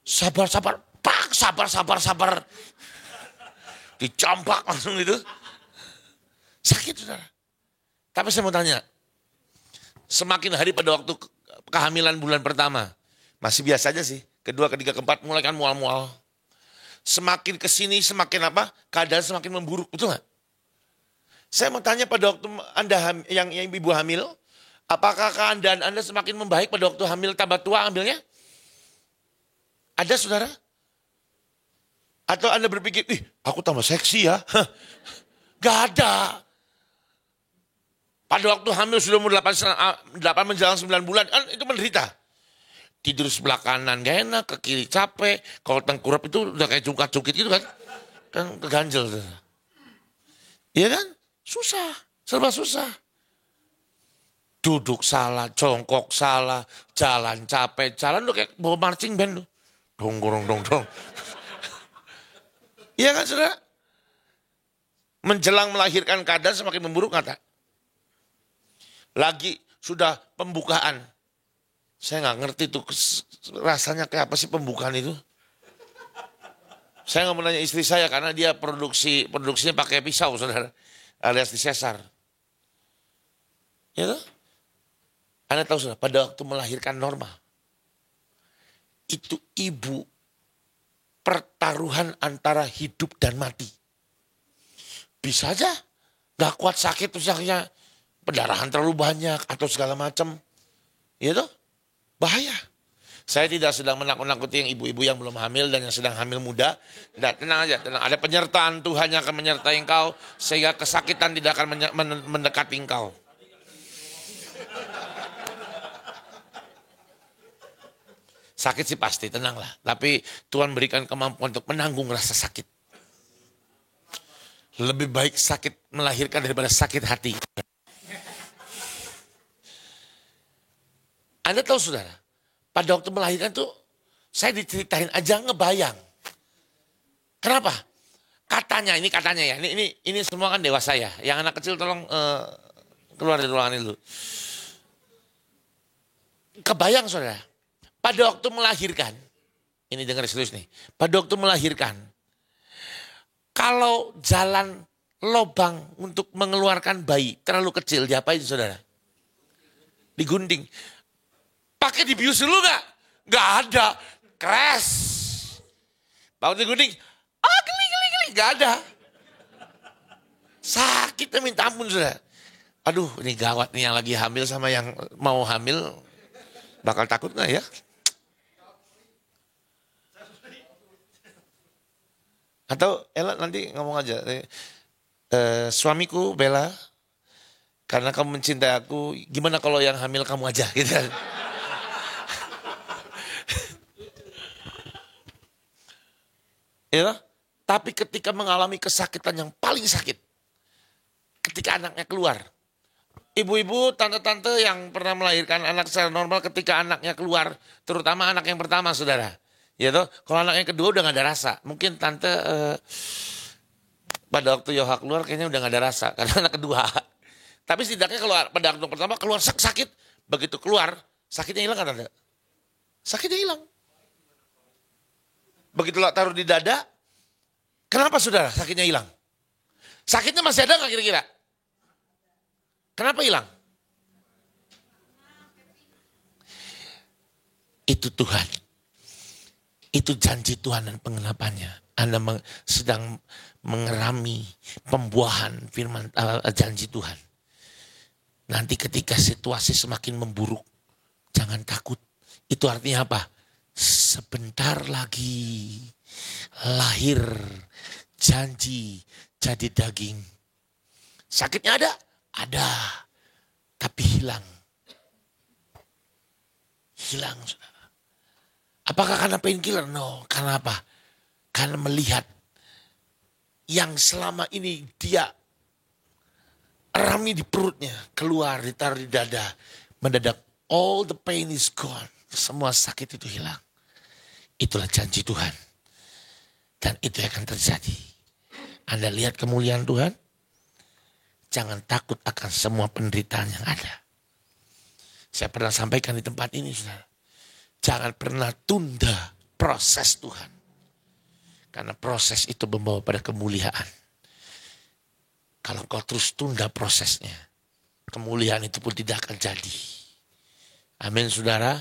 Sabar. Pak, sabar. Dicampak langsung itu. Sakit saudara. Tapi saya mau tanya. Semakin hari pada waktu kehamilan bulan pertama. Masih biasa aja sih. Kedua, ketiga, keempat mulai kan mual-mual. Semakin kesini semakin apa? Keadaan semakin memburuk. Betul gak? Saya mau tanya pada waktu Anda yang ibu hamil. Apakah keadaan Anda semakin membaik pada waktu hamil tambah tua ambilnya? Ada saudara? Atau Anda berpikir, aku tambah seksi ya? Gak ada. Pada waktu hamil sudah umur 8 menjelang 9 bulan, kan itu menderita. Tidur sebelah kanan gak enak, ke kiri capek. Kalau tengkurap itu udah kayak cungkat-cungkit gitu kan. Kan keganjel. Iya kan? Susah, serba susah. Duduk salah, jongkok salah, jalan capek. Jalan udah kayak bawa marching band tuh. Dong. Iya kan saudara? Menjelang melahirkan keadaan semakin memburuk kata. Lagi sudah pembukaan. Saya nggak ngerti tuh rasanya kayak apa sih pembukaan itu. Saya nggak mau nanya istri saya karena dia produksinya pakai pisau saudara. Alias disesar. Ya toh? Anda tahu saudara, pada waktu melahirkan normal. Itu ibu pertaruhan antara hidup dan mati. Bisa aja gak kuat sakit terus akhirnya pendarahan terlalu banyak atau segala macam. Ya toh? Bahaya. Saya tidak sedang menakut-nakuti yang ibu-ibu yang belum hamil dan yang sedang hamil muda. Nah, tenang aja, tenang. Ada penyertaan Tuhan yang akan menyertai engkau sehingga kesakitan tidak akan mendekati engkau. Sakit sih pasti, tenanglah. Tapi Tuhan berikan kemampuan untuk menanggung rasa sakit. Lebih baik sakit melahirkan daripada sakit hati. Anda tahu saudara? Pada waktu melahirkan tuh, saya diceritain aja ngebayang. Kenapa? Katanya ya, ini semua kan dewasa ya. Yang anak kecil tolong keluar dari ruangan itu. Kebayang saudara, pada waktu melahirkan, ini dengar serius nih. Pada waktu melahirkan, kalau jalan lobang untuk mengeluarkan bayi terlalu kecil, diapain saudara? Digunting. Pakai dibius dulu gak? Gak ada. Crash. Bangun digunting. Geli. Gak ada. Sakitnya minta ampun sudah. Aduh ini gawat nih yang lagi hamil sama yang mau hamil. Bakal takut gak ya? Atau Ella nanti ngomong aja, suamiku Bella, karena kamu mencintai aku, gimana kalau yang hamil kamu aja gitu kan. Ya, tapi ketika mengalami kesakitan yang paling sakit, ketika anaknya keluar. Ibu-ibu, tante-tante yang pernah melahirkan anak secara normal ketika anaknya keluar, terutama anak yang pertama, saudara. Ya toh, kalau anak yang kedua udah gak ada rasa. Mungkin tante pada waktu Yoha keluar kayaknya udah gak ada rasa karena anak kedua. Tapi setidaknya kalau pada waktu pertama keluar sakit, begitu keluar sakitnya hilang kan tante? Sakitnya hilang. Begitu taruh di dada, kenapa saudara sakitnya hilang? Sakitnya masih ada gak kira-kira? Kenapa hilang? Itu Tuhan. Itu janji Tuhan dan pengenapannya. Anda sedang mengerami pembuahan firman janji Tuhan. Nanti ketika situasi semakin memburuk, jangan takut. Itu artinya apa? Sebentar lagi lahir janji jadi daging. Sakitnya ada? Ada. Tapi hilang. Hilang, saudara. Apakah karena painkiller? No. Karena apa? Karena melihat yang selama ini dia rami di perutnya, keluar, ditaruh di dada. Mendadak all the pain is gone. Semua sakit itu hilang. Itulah janji Tuhan. Dan itu akan terjadi. Anda lihat kemuliaan Tuhan? Jangan takut akan semua penderitaan yang ada. Saya pernah sampaikan di tempat ini, saudara. Jangan pernah tunda proses Tuhan. Karena proses itu membawa pada kemuliaan. Kalau kau terus tunda prosesnya, kemuliaan itu pun tidak akan jadi. Amin, saudara.